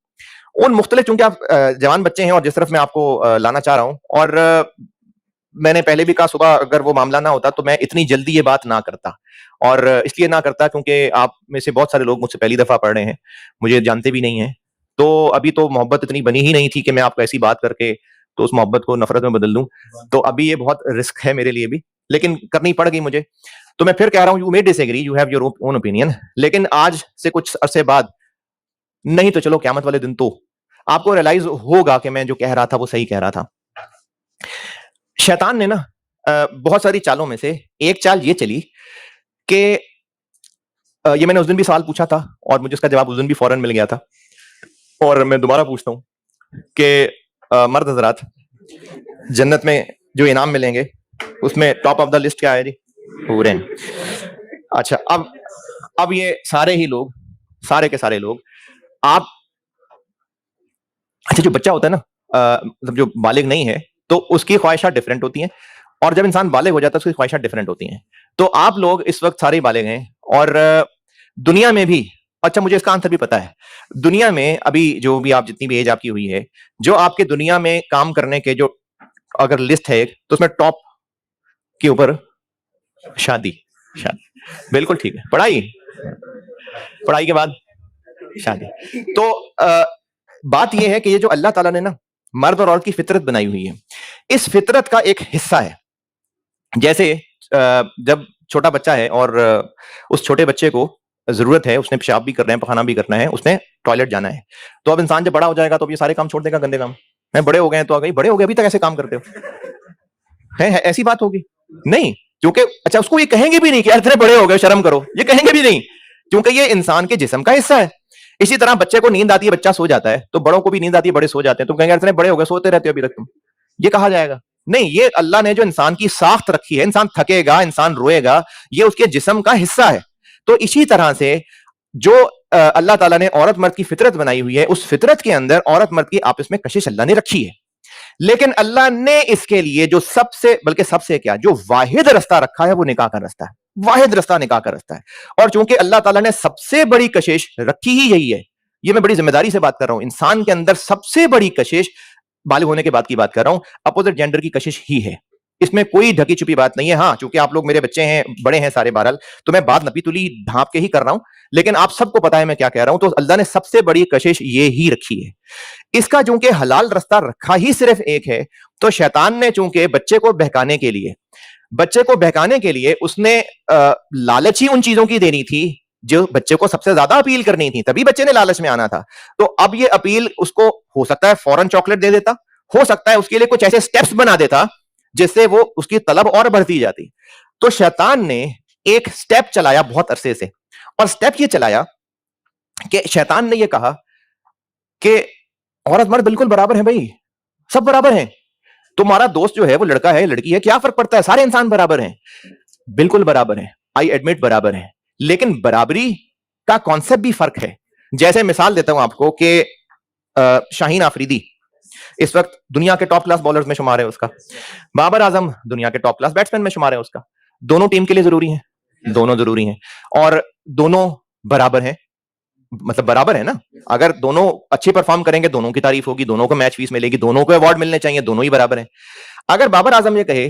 उन मुख्तलिफ, चूंकि आप जवान बच्चे हैं और जिस तरफ मैं आपको लाना चाह रहा हूं, और मैंने पहले भी कहा सुबह अगर वो मामला ना होता तो मैं इतनी जल्दी ये बात ना करता, और इसलिए ना करता क्योंकि आप में से बहुत सारे लोग मुझसे पहली दफा पढ़ रहे हैं, मुझे जानते भी नहीं है, तो अभी तो मोहब्बत इतनी बनी ही नहीं थी कि मैं आपको ऐसी बात करके तो उस मोहब्बत को नफरत में बदल दूं, तो अभी ये बहुत रिस्क है मेरे लिए भी, लेकिन करनी पड़ गई मुझे। तो मैं फिर कह रहा हूं, you may disagree, you have your own opinion, लेकिन आज से कुछ अरसे बाद, नहीं तो चलो क़यामत वाले दिन तो आपको रियलाइज होगा कि मैं जो कह रहा था वो सही कह रहा था। शैतान ने ना बहुत सारी चालों में से एक चाल ये चली कि ये मैंने उस दिन भी सवाल पूछा था और मुझे उसका जवाब उस दिन भी फौरन मिल गया था, और मैं दोबारा पूछता हूँ कि मर्द हजरात, जन्नत में जो इनाम मिलेंगे उसमें टॉप ऑफ द लिस्ट क्या है जी? पूरे। अच्छा, अब ये सारे ही लोग, सारे के सारे लोग, आप, अच्छा, जो बच्चा होता है ना, मतलब जो बालिग नहीं है, तो उसकी ख्वाहिशात डिफरेंट होती हैं, और जब इंसान बालिग हो जाता है उसकी ख्वाहिशात डिफरेंट होती हैं। तो आप लोग इस वक्त सारे बालिग हैं, और दुनिया में भी, अच्छा मुझे इसका आंसर भी पता है, दुनिया में अभी जो भी आप, जितनी भी एज आपकी हुई है, जो आपके दुनिया में काम करने के जो अगर लिस्ट है एक, तो उसमें टॉप के ऊपर शादी। शादी बिल्कुल ठीक है। पढ़ाई, पढ़ाई के बाद शादी। तो बात यह है कि ये जो अल्लाह ताला ने ना मर्द और औरत की फितरत बनाई हुई है, इस फितरत का एक हिस्सा है। जैसे जब छोटा बच्चा है और उस छोटे बच्चे को जरूरत है, उसने पेशाब भी करना है, पखाना भी करना है, उसने टॉयलेट जाना है, तो अब इंसान जब बड़ा हो जाएगा तो अब ये सारे काम छोड़ देगा, गंदे काम। मैं बड़े हो गए हैं तो आ गई, बड़े हो गए अभी तक ऐसे काम करते हो, है ऐसी बात होगी नहीं? क्योंकि अच्छा, उसको ये कहेंगे भी नहीं कि यार इतने बड़े हो गए शर्म करो, ये कहेंगे भी नहीं, क्योंकि ये इंसान के जिस्म का हिस्सा है। इसी तरह बच्चे को नींद आती है, बच्चा सो जाता है, तो बड़ों को भी नींद आती है, बड़े सो जाते हैं, तुम कहेंगे इतने बड़े हो गए सोते रहते हो अभी तक तुम, ये कहा जाएगा नहीं। ये अल्लाह ने जो इंसान की साख्त रखी है, इंसान थकेगा, इंसान रोएगा, ये उसके जिस्म का हिस्सा है। तो इसी तरह से जो अल्लाह ताला ने औरत मर्द की फितरत बनाई हुई है, उस फितरत के अंदर औरत मर्द की आपस में कशिश अल्लाह ने रखी है। लेकिन अल्लाह ने इसके लिए जो सबसे, बल्कि सबसे क्या, जो वाहिद रास्ता रखा है वो निकाह का रास्ता है। वाहिद रास्ता निकाह का रास्ता है। और चूंकि अल्लाह ताला ने सबसे बड़ी कशिश रखी ही यही है, ये मैं बड़ी जिम्मेदारी से बात कर रहा हूं, इंसान के अंदर सबसे बड़ी कशिश, बालिग होने के बाद की बात कर रहा हूं, अपोजिट जेंडर की कशिश ही है। इसमें कोई ढकी छुपी बात नहीं है। हाँ, चूंकि आप लोग मेरे बच्चे हैं, बड़े हैं सारे, बहरहाल तो मैं बात नपी तुली ढांप के ही कर रहा हूं, लेकिन आप सबको पता है मैं क्या कह रहा हूं। तो अल्लाह ने सबसे बड़ी कशिश ये ही रखी है। इसका चूंकि हलाल रास्ता रखा ही सिर्फ एक है, तो शैतान ने चूंकि बच्चे को बहकाने के लिए, बच्चे को बहकाने के लिए उसने लालच ही उन चीजों की देनी थी जो बच्चे को सबसे ज्यादा अपील करनी थी, तभी बच्चे ने लालच में आना था। तो अब ये अपील उसको, हो सकता है फौरन चॉकलेट दे देता, हो सकता है उसके लिए कुछ ऐसे स्टेप्स बना देता जिससे वो उसकी तलब और बढ़ती जाती। तो शैतान ने एक स्टेप चलाया बहुत अरसे से, और स्टेप ये चलाया कि शैतान ने ये कहा कि औरत मर्द बिल्कुल बराबर है भाई, सब बराबर हैं। तुम्हारा दोस्त जो है वो लड़का है, लड़की है, क्या फर्क पड़ता है, सारे इंसान बराबर हैं। बिल्कुल बराबर हैं, आई एडमिट बराबर हैं, लेकिन बराबरी का कॉन्सेप्ट भी फर्क है। जैसे मिसाल देता हूं आपको कि शाहीन आफरीदी इस वक्त दुनिया के टॉप क्लास बॉलर्स में शुमार है उसका, बाबर आजम दुनिया के टॉप क्लास बैट्समैन में शुमार है उसका। दोनों टीम के लिए जरूरी है, दोनों जरूरी हैं, और दोनों बराबर हैं, मतलब बराबर है ना। अगर दोनों अच्छे परफॉर्म करेंगे, दोनों की तारीफ होगी, दोनों को मैच फीस मिलेगी, दोनों को अवार्ड मिलने चाहिए, दोनों ही बराबर हैं। अगर बाबर आजम ये कहे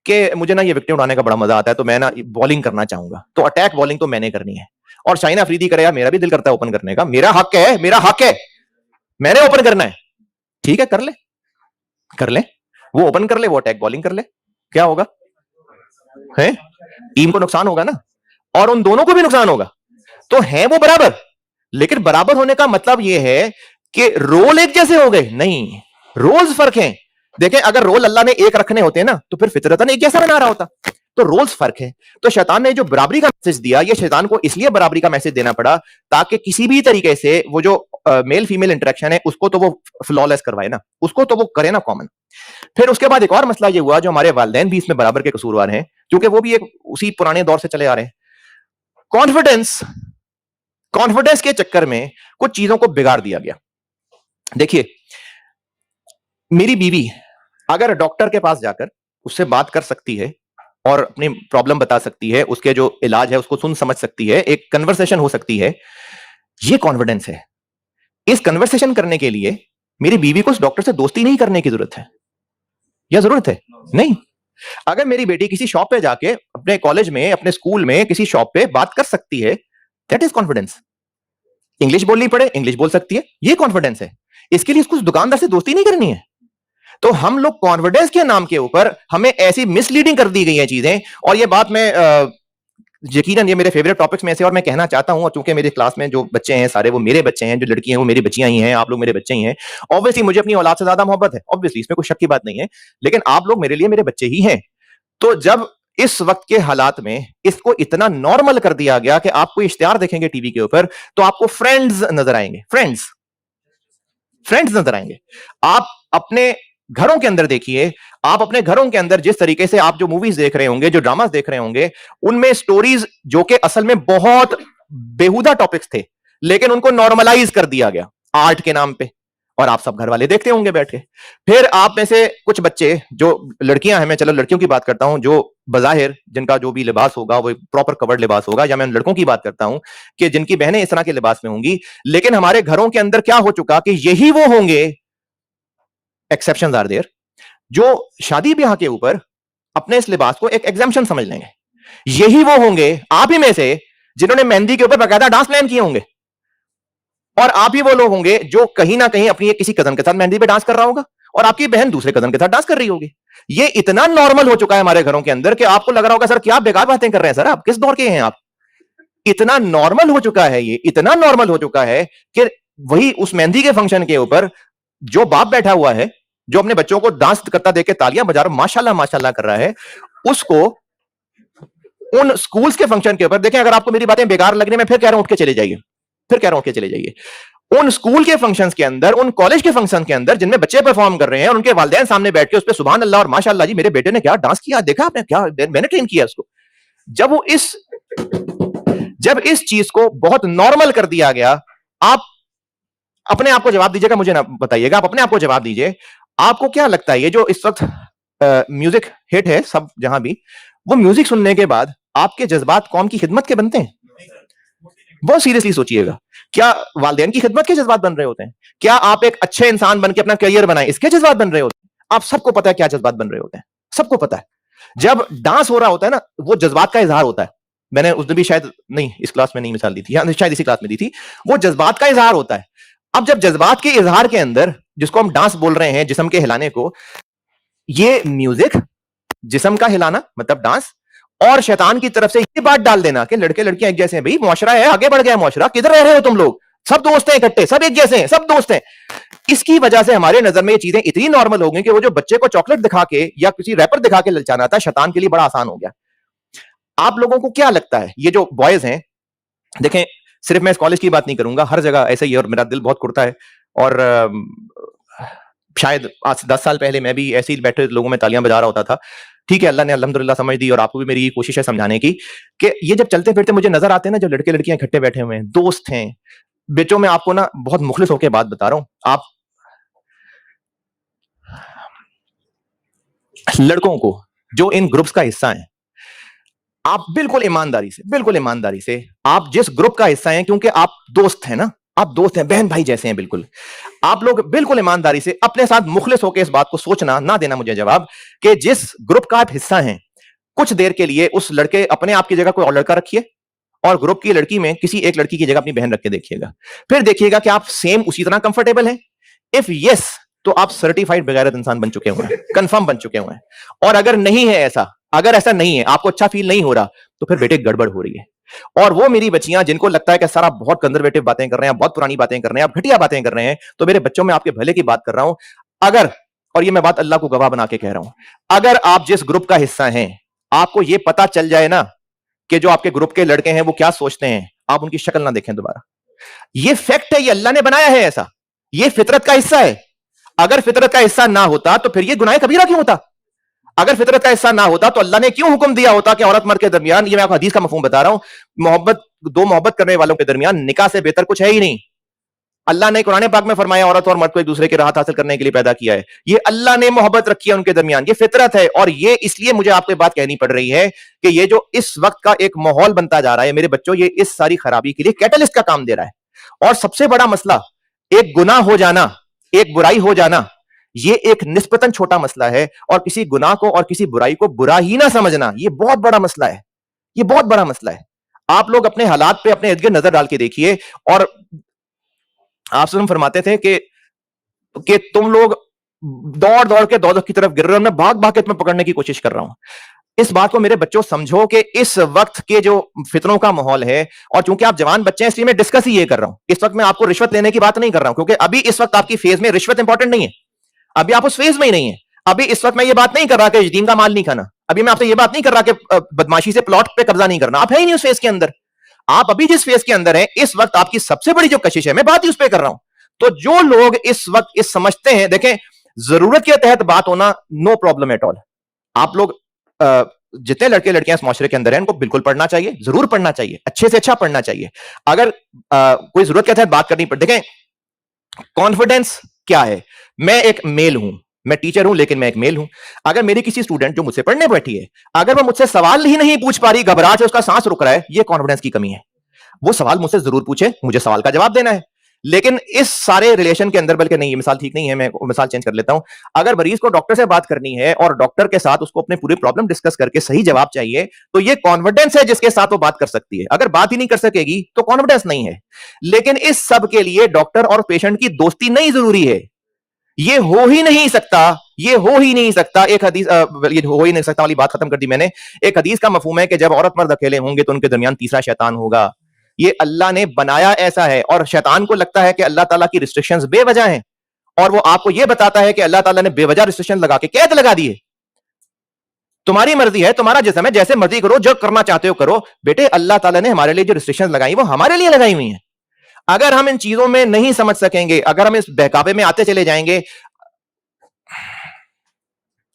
कि मुझे ना ये विकेट उड़ाने का बड़ा मजा आता है, तो मैं ना बॉलिंग करना चाहूंगा, तो अटैक बॉलिंग तो मैंने करनी है, और शाहीन अफरीदी करे यार मेरा भी दिल करता है ओपन करने का, मेरा हक है, मेरा हक है, मैंने ओपन करना है, ठीक है कर ले, कर ले, वो ओपन कर ले, वो अटैक बॉलिंग कर ले, क्या होगा है? टीम को नुकसान होगा ना, और उन दोनों को भी नुकसान होगा। तो है वो बराबर, लेकिन बराबर होने का मतलब यह है कि रोल एक जैसे हो गए नहीं, रोल्स फर्क हैं। देखें, अगर रोल अल्लाह ने एक रखने होते ना तो फिर फितरतन एक जैसा बना रहा होता, तो रोल्स फर्क है। तो शैतान ने जो बराबरी का मैसेज दिया, ये शैतान को इसलिए बराबरी का मैसेज देना पड़ा ताकि किसी भी तरीके से वो जो मेल फीमेल इंटरेक्शन है उसको तो वो फ्लॉलेस करवाए ना, उसको तो वो करे ना कॉमन। फिर उसके बाद एक और मसला ये हुआ, जो हमारे वालिदैन भी इसमें बराबर के कसूरवार हैं, क्योंकि वो भी एक उसी पुराने दौर से चले आ रहे हैं। कॉन्फिडेंस, कॉन्फिडेंस के चक्कर में कुछ चीजों को बिगाड़ दिया गया। देखिए, मेरी बीवी अगर डॉक्टर के पास जाकर उससे बात कर सकती है और अपनी प्रॉब्लम बता सकती है, उसके जो इलाज है उसको सुन समझ सकती है, एक कन्वर्सेशन हो सकती है, ये कॉन्फिडेंस है। इस कन्वर्सेशन करने के लिए मेरी बीवी को उस डॉक्टर से दोस्ती नहीं करने की जरूरत है, या जरूरत है? नहीं। अगर मेरी बेटी किसी शॉप पे जाके अपने कॉलेज में, अपने स्कूल में किसी शॉप पे बात कर सकती है, दैट इज कॉन्फिडेंस। इंग्लिश बोलनी पड़े, इंग्लिश बोल सकती है, ये कॉन्फिडेंस है। इसके लिए उसको दुकानदार से दोस्ती नहीं करनी है। तो हम लोग कॉन्फिडेंस के नाम के ऊपर, हमें ऐसी मिसलीडिंग कर दी गई है चीजें, और ये बात मैं यकीनन ये मेरे फेवरेट टॉपिक्स में से, और मैं कहना चाहता हूं, और चूंकि मेरे क्लास में जो बच्चे हैं सारे वो मेरे बच्चे हैं, जो लड़की हैं वो मेरी बच्चियां ही हैं, आप लोग मेरे बच्चे ही हैं। ऑब्वियसली मुझे अपनी औलाद से ज्यादा मोहब्बत है, ऑब्वियसली इसमें कोई शक की बात नहीं है, लेकिन आप लोग मेरे लिए मेरे बच्चे ही हैं। तो जब इस वक्त के हालात में इसको इतना नॉर्मल कर दिया गया कि आप कोई इश्तिहार देखेंगे टीवी के ऊपर तो आपको फ्रेंड्स नजर आएंगे, फ्रेंड्स फ्रेंड्स नजर आएंगे। आप अपने घरों के अंदर देखिए, आप अपने घरों के अंदर जिस तरीके से आप जो मूवीज देख रहे होंगे, जो ड्रामास देख रहे होंगे, उनमें स्टोरीज जो कि असल में बहुत बेहुदा टॉपिक्स थे, लेकिन उनको नॉर्मलाइज कर दिया गया आर्ट के नाम पे, और आप सब घर वाले देखते होंगे बैठ के। फिर आप में से कुछ बच्चे, जो लड़कियां हैं, मैं चलो लड़कियों की बात करता हूं, जो बजाहिर जिनका जो भी लिबास होगा वो प्रॉपर कवर्ड लिबास होगा, या मैं उन लड़कों की बात करता हूं कि जिनकी बहनें इस तरह के लिबास में होंगी, लेकिन हमारे घरों के अंदर क्या हो चुका कि यही वो होंगे, एक्सेप्शंस आर देयर, जो शादी ब्याह के ऊपर अपने इस लिबास को एक एग्जाम्पशन समझ लेंगे। यही वो होंगे आप ही में से जिन्होंने मेहंदी के ऊपर बकायदा डांस प्लान किए होंगे, और आप ही वो लोग होंगे जो कहीं ना कहीं अपनी किसी कजन के साथ मेहंदी पे डांस कर रहा होगा, और आपकी बहन दूसरे कजन के साथ डांस कर रही होगी। ये इतना नॉर्मल हो चुका है हमारे घरों के अंदर कि आपको लग रहा होगा सर क्या बेकार बातें कर रहे हैं सर, आप किस दौर के हैं आप। इतना नॉर्मल हो चुका है, ये इतना नॉर्मल हो चुका है कि वही उस मेहंदी के फंक्शन के ऊपर जो बाप बैठा हुआ है, जो अपने बच्चों को डांस करता देख के तालियां बजा रहा माशाल्लाह माशाल्लाह कर रहा है, उसको उन स्कूल्स के फंक्शन के ऊपर देखें। अगर आपको मेरी बातें बेकार लगने में, फिर कह रहा हूं उठ के चले जाइए, फिर कह रहा हूं उठ के चले जाइए। उन स्कूल के फंक्शंस के अंदर, उन कॉलेज के फंक्शन के अंदर जिनमें बच्चे परफॉर्म कर रहे हैं और उनके वालिदैन सामने बैठ के उस पर सुभान अल्लाह और माशाल्लाह जी मेरे बेटे ने क्या डांस किया, देखा आपने क्या, मैंने ट्रेन किया उसको। जब इस चीज को बहुत नॉर्मल कर दिया गया, आप अपने आप को जवाब दीजिएगा, मुझे ना बताइएगा, आप अपने आप को जवाब दीजिए, आपको क्या लगता है ये जो इस वक्त म्यूजिक हिट है सब जहां भी, वो म्यूजिक सुनने के बाद आपके जज्बात कौम की खिदमत के बनते हैं? बहुत सीरियसली सोचिएगा, क्या वालिदैन की खिदमत के जज्बात बन रहे होते हैं? क्या आप एक अच्छे इंसान बन के अपना करियर बनाए इसके जज्बात बन रहे होते हैं? आप सबको पता है क्या जज्बात बन रहे होते हैं, सबको पता है। जब डांस हो रहा होता है ना, वो जज्बात का इजहार होता है। मैंने उस दिन भी शायद नहीं इस क्लास में नहीं मिसाल दी थी, या शायद इसी क्लास में दी थी। वो जज्बात का इजहार होता है। अब जब जज्बात के इजहार के अंदर, जिसको हम डांस बोल रहे हैं, जिस्म के हिलाने को, ये म्यूजिक जिस्म का हिलाना मतलब डांस, और शैतान की तरफ से ये बात डाल देना कि लड़के लड़कियां एक जैसे हैं, भाई मुआशरा है, आगे बढ़ गया मुआशरा, किधर रह रहे हो तुम लोग, सब दोस्त हैं इकट्ठे, सब एक जैसे हैं, सब दोस्त हैं। इसकी वजह से हमारे नजर में ये चीजें इतनी नॉर्मल हो गई कि वो जो बच्चे को चॉकलेट दिखा के या किसी रैपर दिखा के ललचाना था, शैतान के लिए बड़ा आसान हो गया। आप लोगों को क्या लगता है, ये जो बॉयज हैं, देखें सिर्फ मैं इस कॉलेज की बात नहीं करूंगा, हर जगह ऐसे ही, और मेरा दिल बहुत कुड़ता है, और शायद आज 10 साल पहले मैं भी ऐसे ही बैठे लोगों में तालियां बजा रहा होता था। ठीक है, अल्लाह ने अल्हम्दुलिल्लाह समझ दी, और आपको भी मेरी कोशिश है समझाने की कि ये जब चलते फिरते मुझे नजर आते हैं ना, जो लड़के लड़कियां इकट्ठे बैठे हुए हैं, दोस्त हैं, बच्चों में आपको ना बहुत मुखलिस होकर बात बता रहा हूं, आप लड़कों को जो इन ग्रुप्स का हिस्सा हैं, आप बिल्कुल ईमानदारी से आप जिस ग्रुप का हिस्सा हैं, क्योंकि आप दोस्त हैं ना, आप दोस्त हैं, बहन भाई जैसे हैं, बिल्कुल आप लोग बिल्कुल ईमानदारी से अपने साथ मुखलिस होकर इस बात को सोचना, ना देना मुझे जवाब कि जिस ग्रुप का आप हिस्सा हैं, कुछ देर के लिए उस लड़के अपने आप की जगह कोई और लड़का रखिए, और ग्रुप की लड़की में किसी एक लड़की की जगह अपनी बहन रख के देखिएगा, फिर देखिएगा कि आप सेम उसी तरह कंफर्टेबल हैं। इफ यस, तो आप सर्टिफाइड बेगैरत इंसान बन चुके हुए हैं, कंफर्म बन चुके हुए हैं। और अगर नहीं है ऐसा, अगर ऐसा नहीं है, आपको अच्छा फील नहीं हो रहा, तो फिर बेटे गड़बड़ हो रही है। और वो मेरी बच्चियां जिनको लगता है कि सर आप बहुत कंजर्वेटिव बातें कर रहे हैं, बहुत पुरानी बातें कर रहे हैं, आप घटिया बातें कर रहे हैं, तो मेरे बच्चों में आपके भले की बात कर रहा हूं। अगर, और ये मैं बात अल्लाह को गवाह बना के कह रहा हूं, अगर आप जिस ग्रुप का हिस्सा हैं, आपको ये पता चल जाए ना कि जो आपके ग्रुप के लड़के हैं वो क्या सोचते हैं, आप उनकी शक्ल ना देखें दोबारा। ये फैक्ट है, ये अल्लाह ने बनाया है ऐसा, ये फितरत का हिस्सा है। अगर फितरत का हिस्सा ना होता तो फिर ये गुनाह कबीरा क्यों होता? अगर फितरत का हिस्सा ना होता तो अल्लाह ने क्यों हुक्म दिया होता कि औरत मर्द के दरमियान, ये मैं आपको हदीस का मफहूम बता रहा हूं, मोहब्बत, दो मोहब्बत करने वालों के दरमियान निकाह से बेहतर कुछ है ही नहीं। अल्लाह ने कुरान पाक में फरमाया औरत और मर्द को एक दूसरे की राहत हासिल करने के लिए पैदा किया है। ये अल्लाह ने मोहब्बत रखी है उनके दरमियान, ये फितरत है। और ये इसलिए मुझे आपको बात कहनी पड़ रही है कि ये जो इस वक्त का एक माहौल बनता जा रहा है मेरे बच्चों, ये इस सारी खराबी के लिए कैटलिस्ट का काम दे रहा है। और सबसे बड़ा मसला, एक गुनाह हो जाना, एक बुराई हो जाना, ये एक निस्बतन छोटा मसला है, और किसी गुनाह को और किसी बुराई को बुरा ही ना समझना, ये बहुत बड़ा मसला है, ये बहुत बड़ा मसला है। आप लोग अपने हालात पे अपने इर्द गिर्द नजर डाल के देखिए। और आप सुन फरमाते थे कि तुम लोग दौड़ दौड़ के दौड़ की तरफ गिर रहे हो, मैं भाग भाग के तुम्हें पकड़ने की कोशिश कर रहा हूं। इस बात को मेरे बच्चों समझो कि इस वक्त के जो फितरों का माहौल है, और चूंकि आप जवान बच्चे हैं इसलिए मैं डिस्कस ही ये कर रहा हूं। इस वक्त मैं आपको रिश्वत लेने की बात नहीं कर रहा हूं, क्योंकि अभी इस वक्त आपकी फेज में रिश्वत इंपॉर्टेंट नहीं है। अभी आप उस फेज में ही नहीं है। अभी इस वक्त मैं ये बात नहीं कर रहा कि यतीम का माल नहीं खाना। अभी मैं आपसे ये बात नहीं कर रहा कि बदमाशी से प्लॉट पे कब्जा नहीं करना। आप है ही नहीं उस फेज के अंदर। आप अभी जिस फेज के अंदर हैं, इस वक्त आपकी सबसे बड़ी जो कशिश है, मैं बात ही उस पर कर रहा हूं। तो जो लोग इस वक्त इस समझते हैं, देखें, जरूरत के तहत बात होना, नो प्रॉब्लम एट ऑल। आप लोग जितने लड़के लड़कियां इस माशरे के अंदर हैं, उनको बिल्कुल पढ़ना चाहिए, जरूर पढ़ना चाहिए, अच्छे से अच्छा पढ़ना चाहिए। अगर कोई जरूरत के तहत बात करनी पड़े, देखें, कॉन्फिडेंस क्या है। मैं एक मेल हूं, मैं टीचर हूं, लेकिन मैं एक मेल हूं। अगर मेरी किसी स्टूडेंट जो मुझसे पढ़ने बैठी है, अगर वो मुझसे सवाल ही नहीं पूछ पा रही, घबराहट से उसका सांस रुक रहा है, ये कॉन्फिडेंस की कमी है। वो सवाल मुझसे जरूर पूछे, मुझे सवाल का जवाब देना है। लेकिन इस सारे रिलेशन के अंदर, बल्कि नहीं, ये मिसाल ठीक नहीं है, मैं मिसाल चेंज कर लेता हूं। अगर मरीज को डॉक्टर से बात करनी है और डॉक्टर के साथ उसको अपनी पूरी प्रॉब्लम डिस्कस करके सही जवाब चाहिए, तो ये कॉन्फिडेंस है जिसके साथ वो बात कर सकती है। अगर बात ही नहीं कर सकेगी तो कॉन्फिडेंस नहीं है। लेकिन इस सब के लिए डॉक्टर और पेशेंट की दोस्ती नहीं जरूरी है। ये हो ही नहीं सकता, ये हो ही नहीं सकता। एक हदीस, ये हो ही नहीं सकता वाली बात खत्म कर दी मैंने। एक हदीस का मफहूम है कि जब औरत मर्द अकेले होंगे तो उनके दरमियान तीसरा शैतान होगा। ये अल्लाह ने बनाया ऐसा है, और शैतान को लगता है कि अल्लाह ताला की रिस्ट्रिक्शंस बेवजह हैं, और वो आपको ये बताता है कि अल्लाह ताला ने बेवजह रिस्ट्रिक्शन लगा के कैद लगा दी है। तुम्हारी मर्जी है, तुम्हारा जिस्म है, जैसे मर्जी करो, जो करना चाहते हो करो। बेटे, अल्लाह ताला ने हमारे लिए जो रिस्ट्रिक्शंस लगाई वो हमारे लिए लगाई हुई हैं। अगर हम इन चीजों में नहीं समझ सकेंगे, अगर हम इस बहकावे में आते चले जाएंगे,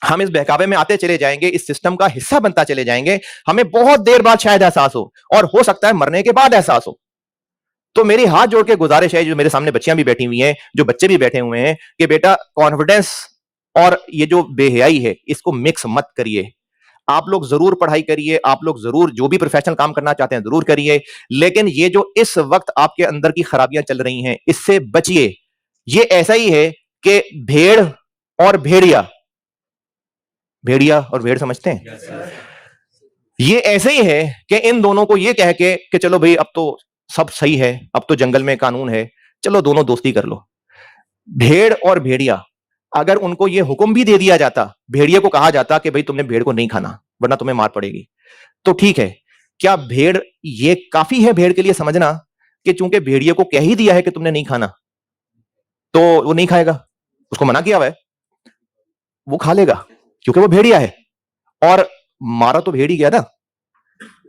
हम इस बहकावे में आते चले जाएंगे, इस सिस्टम का हिस्सा बनता चले जाएंगे, हमें बहुत देर बाद शायद एहसास हो, और हो सकता है मरने के बाद एहसास हो। तो मेरी हाथ जोड़ के गुजारिश है, जो मेरे सामने बच्चियां भी बैठी हुई हैं, जो बच्चे भी बैठे हुए हैं, कि बेटा, कॉन्फिडेंस और ये जो बेहयाई है, इसको मिक्स मत करिए। आप लोग जरूर पढ़ाई करिए, आप लोग जरूर जो भी प्रोफेशनल काम करना चाहते हैं जरूर करिए, लेकिन ये जो इस वक्त आपके अंदर की खराबियां चल रही हैं, इससे बचिए। ये ऐसा ही है कि भेड़ और भेड़िया, भेड़िया और भेड़ समझते हैं? ये ऐसे ही है कि इन दोनों को ये कह के कि चलो भाई, अब तो सब सही है, अब तो जंगल में कानून है, चलो दोनों दोस्ती कर लो। भेड़ और भेड़िया, अगर उनको ये हुक्म भी दे दिया जाता, भेड़िए को कहा जाता कि भाई तुमने भेड़ को नहीं खाना वरना तुम्हें मार पड़ेगी, तो ठीक है। क्या भेड़, ये काफी है भेड़ के लिए समझना कि चूंकि भेड़िए को कह ही दिया है कि तुमने नहीं खाना, तो वो नहीं खाएगा? उसको मना किया हुआ है, वो खा लेगा क्योंकि वो भेड़िया है। और मारा तो भेड़ ही गया ना।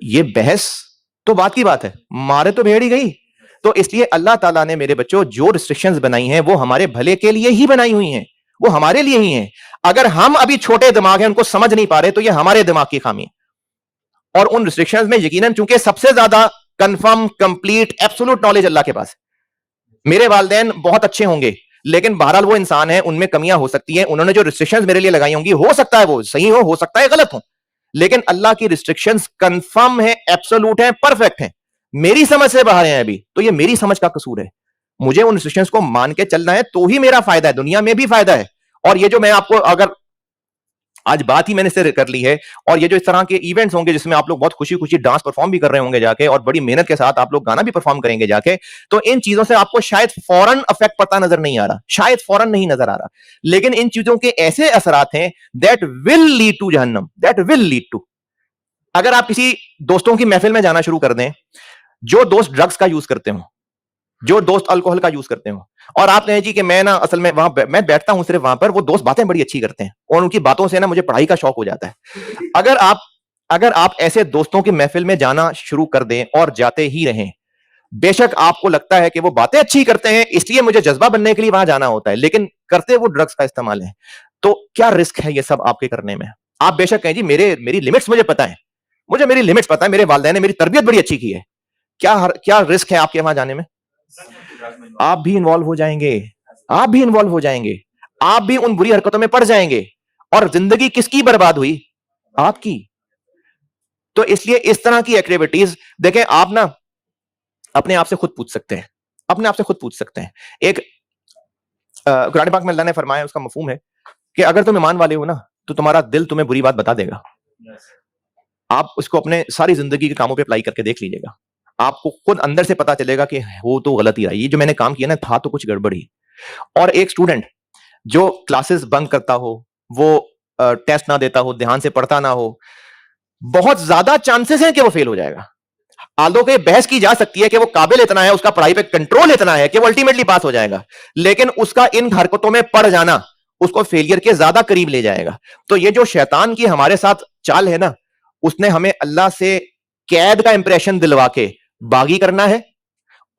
ये बहस तो बात की बात है, मारे तो भेड़ ही गई। तो इसलिए अल्लाह ताला ने, मेरे बच्चों, जो रिस्ट्रिक्शंस बनाई हैं वो हमारे भले के लिए ही बनाई हुई हैं, वो हमारे लिए ही हैं। अगर हम अभी छोटे दिमाग हैं, उनको समझ नहीं पा रहे, तो ये हमारे दिमाग की खामी है। और उन रिस्ट्रिक्शंस में यकीनन, चूंकि सबसे ज्यादा कंफर्म, कंप्लीट, एब्सोल्यूट नॉलेज अल्लाह के पास है। मेरे वालिदैन बहुत अच्छे होंगे, लेकिन बहरहाल वो इंसान है, उनमें कमियां हो सकती हैं। उन्होंने जो रिस्ट्रिक्शंस मेरे लिए लगाई होंगी, हो सकता है वो सही हो सकता है गलत हो, लेकिन अल्लाह की रिस्ट्रिक्शंस कंफर्म है, एब्सोल्यूट है, परफेक्ट है। मेरी समझ से बाहर है अभी, तो ये मेरी समझ का कसूर है। मुझे उन रिस्ट्रिक्शंस को मान के चलना है, तो ही मेरा फायदा है, दुनिया में भी फायदा है। और ये जो मैं आपको, अगर आज बात ही मैंने इससे कर ली है, और ये जो इस तरह के इवेंट्स होंगे जिसमें आप लोग बहुत खुशी खुशी डांस परफॉर्म भी कर रहे होंगे जाके, और बड़ी मेहनत के साथ आप लोग गाना भी परफॉर्म करेंगे जाके, तो इन चीजों से आपको शायद फौरन इफेक्ट पता नजर नहीं आ रहा, शायद फौरन नहीं नजर आ रहा, लेकिन इन चीजों के ऐसे असरात हैं दैट विल लीड टू जहन्नम, दैट विल लीड टू। अगर आप किसी दोस्तों की महफिल में जाना शुरू कर दें, जो दोस्त ड्रग्स का यूज करते हो, जो दोस्त अल्कोहल का यूज करते हो, और आप कहें जी कि मैं ना असल में वहां मैं बैठता हूं सिर्फ वहां पर, वो दोस्त बातें बड़ी अच्छी करते हैं और उनकी बातों से ना मुझे पढ़ाई का शौक हो जाता है। अगर आप ऐसे दोस्तों की महफिल में जाना शुरू कर दें और जाते ही रहें, बेशक आपको लगता है कि वो बातें अच्छी करते हैं इसलिए मुझे जज्बा बनने के लिए वहां जाना होता है, लेकिन करते वो ड्रग्स का इस्तेमाल है, तो क्या रिस्क है ये सब आपके करने में? आप बेशक कहें जी मेरी लिमिट्स मुझे पता है, मुझे मेरी लिमिट्स पता है, मेरे वालिदैन ने मेरी तरबियत बड़ी अच्छी की है। क्या रिस्क है आपके वहां जाने में? आप भी इन्वॉल्व हो जाएंगे, आप भी इन्वॉल्व हो जाएंगे, आप भी उन बुरी हरकतों में पड़ जाएंगे, और जिंदगी किसकी बर्बाद हुई? आपकी। तो इसलिए इस तरह की एक्टिविटीज, देखें, आप ना अपने आप से खुद पूछ सकते हैं, अपने आप से खुद पूछ सकते हैं। एक कुरान पाक में अल्लाह ने फरमाया, उसका मफहूम है कि अगर तुम ईमान वाले हो ना, तो तुम्हारा दिल तुम्हें बुरी बात बता देगा। आप उसको अपने सारी जिंदगी के कामों पे अप्लाई करके देख लीजिएगा, आपको खुद अंदर से पता चलेगा कि वो तो गलत ही रहा, ये जो मैंने काम किया ना, था तो कुछ गड़बड़ ही। और एक स्टूडेंट जो क्लासेस बंक करता हो, वो टेस्ट ना देता हो, ध्यान से पढ़ता ना हो, बहुत ज्यादा चांसेस हैं कि वो फेल हो जाएगा। आल्दो के बहस की जा सकती है कि वो काबिल इतना है, उसका पढ़ाई पे कंट्रोल इतना है कि वो अल्टीमेटली पास हो जाएगा, लेकिन उसका इन हरकतों में पड़ जाना उसको फेलियर के ज्यादा करीब ले जाएगा। तो ये जो शैतान की हमारे साथ चाल है ना, उसने हमें अल्लाह से कैद का इंप्रेशन दिलवा के बागी करना है,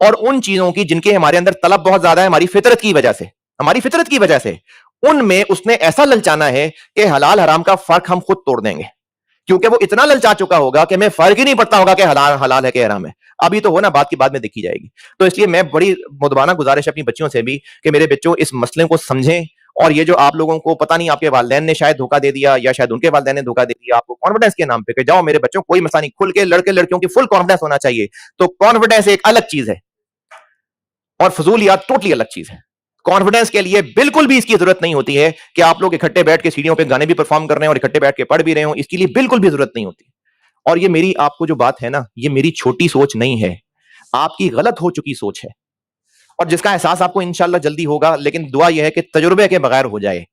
और उन चीजों की जिनके हमारे अंदर तलब बहुत ज्यादा है हमारी फितरत की वजह से, हमारी फितरत की वजह से उनमें उसने ऐसा ललचाना है कि हलाल हराम का फर्क हम खुद तोड़ देंगे, क्योंकि वो इतना ललचा चुका होगा कि हमें फर्क ही नहीं पड़ता होगा कि हलाल हलाल है कि हराम है। अभी तो हो ना, बात की बाद में देखी जाएगी। तो इसलिए मैं बड़ी मुदबाना गुजारिश अपनी बच्चियों से भी कि मेरे बच्चों इस मसले को समझें, और ये जो आप लोगों को पता नहीं आपके वालिदैन ने शायद धोखा दे दिया या शायद उनके वालिदैन ने धोखा दे दिया आपको कॉन्फिडेंस के नाम पे कि जाओ मेरे बच्चों कोई मसला नहीं, खुल के लड़के लड़कियों की फुल कॉन्फिडेंस होना चाहिए। तो कॉन्फिडेंस एक अलग चीज है और फजूलियात टोटली अलग चीज है। कॉन्फिडेंस के लिए बिल्कुल भी इसकी जरूरत नहीं होती है कि आप लोग इकट्ठे बैठ के सीढ़ियों पे गाने भी परफॉर्म कर रहे हैं और इकट्ठे बैठ के पढ़ भी रहे हो, इसके लिए बिल्कुल भी जरूरत नहीं होती। और ये मेरी आपको जो बात है ना, ये मेरी छोटी सोच नहीं है, आपकी गलत हो चुकी सोच है, और जिसका एहसास आपको इंशाल्लाह जल्दी होगा। लेकिन दुआ यह है कि तजुर्बे के बगैर हो जाए,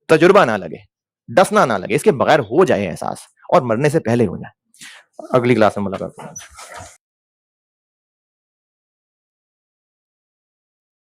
तजुर्बा ना लगे, डसना ना लगे, इसके बगैर हो जाए एहसास और मरने से पहले हो जाए। अगली क्लास में मुलाकात।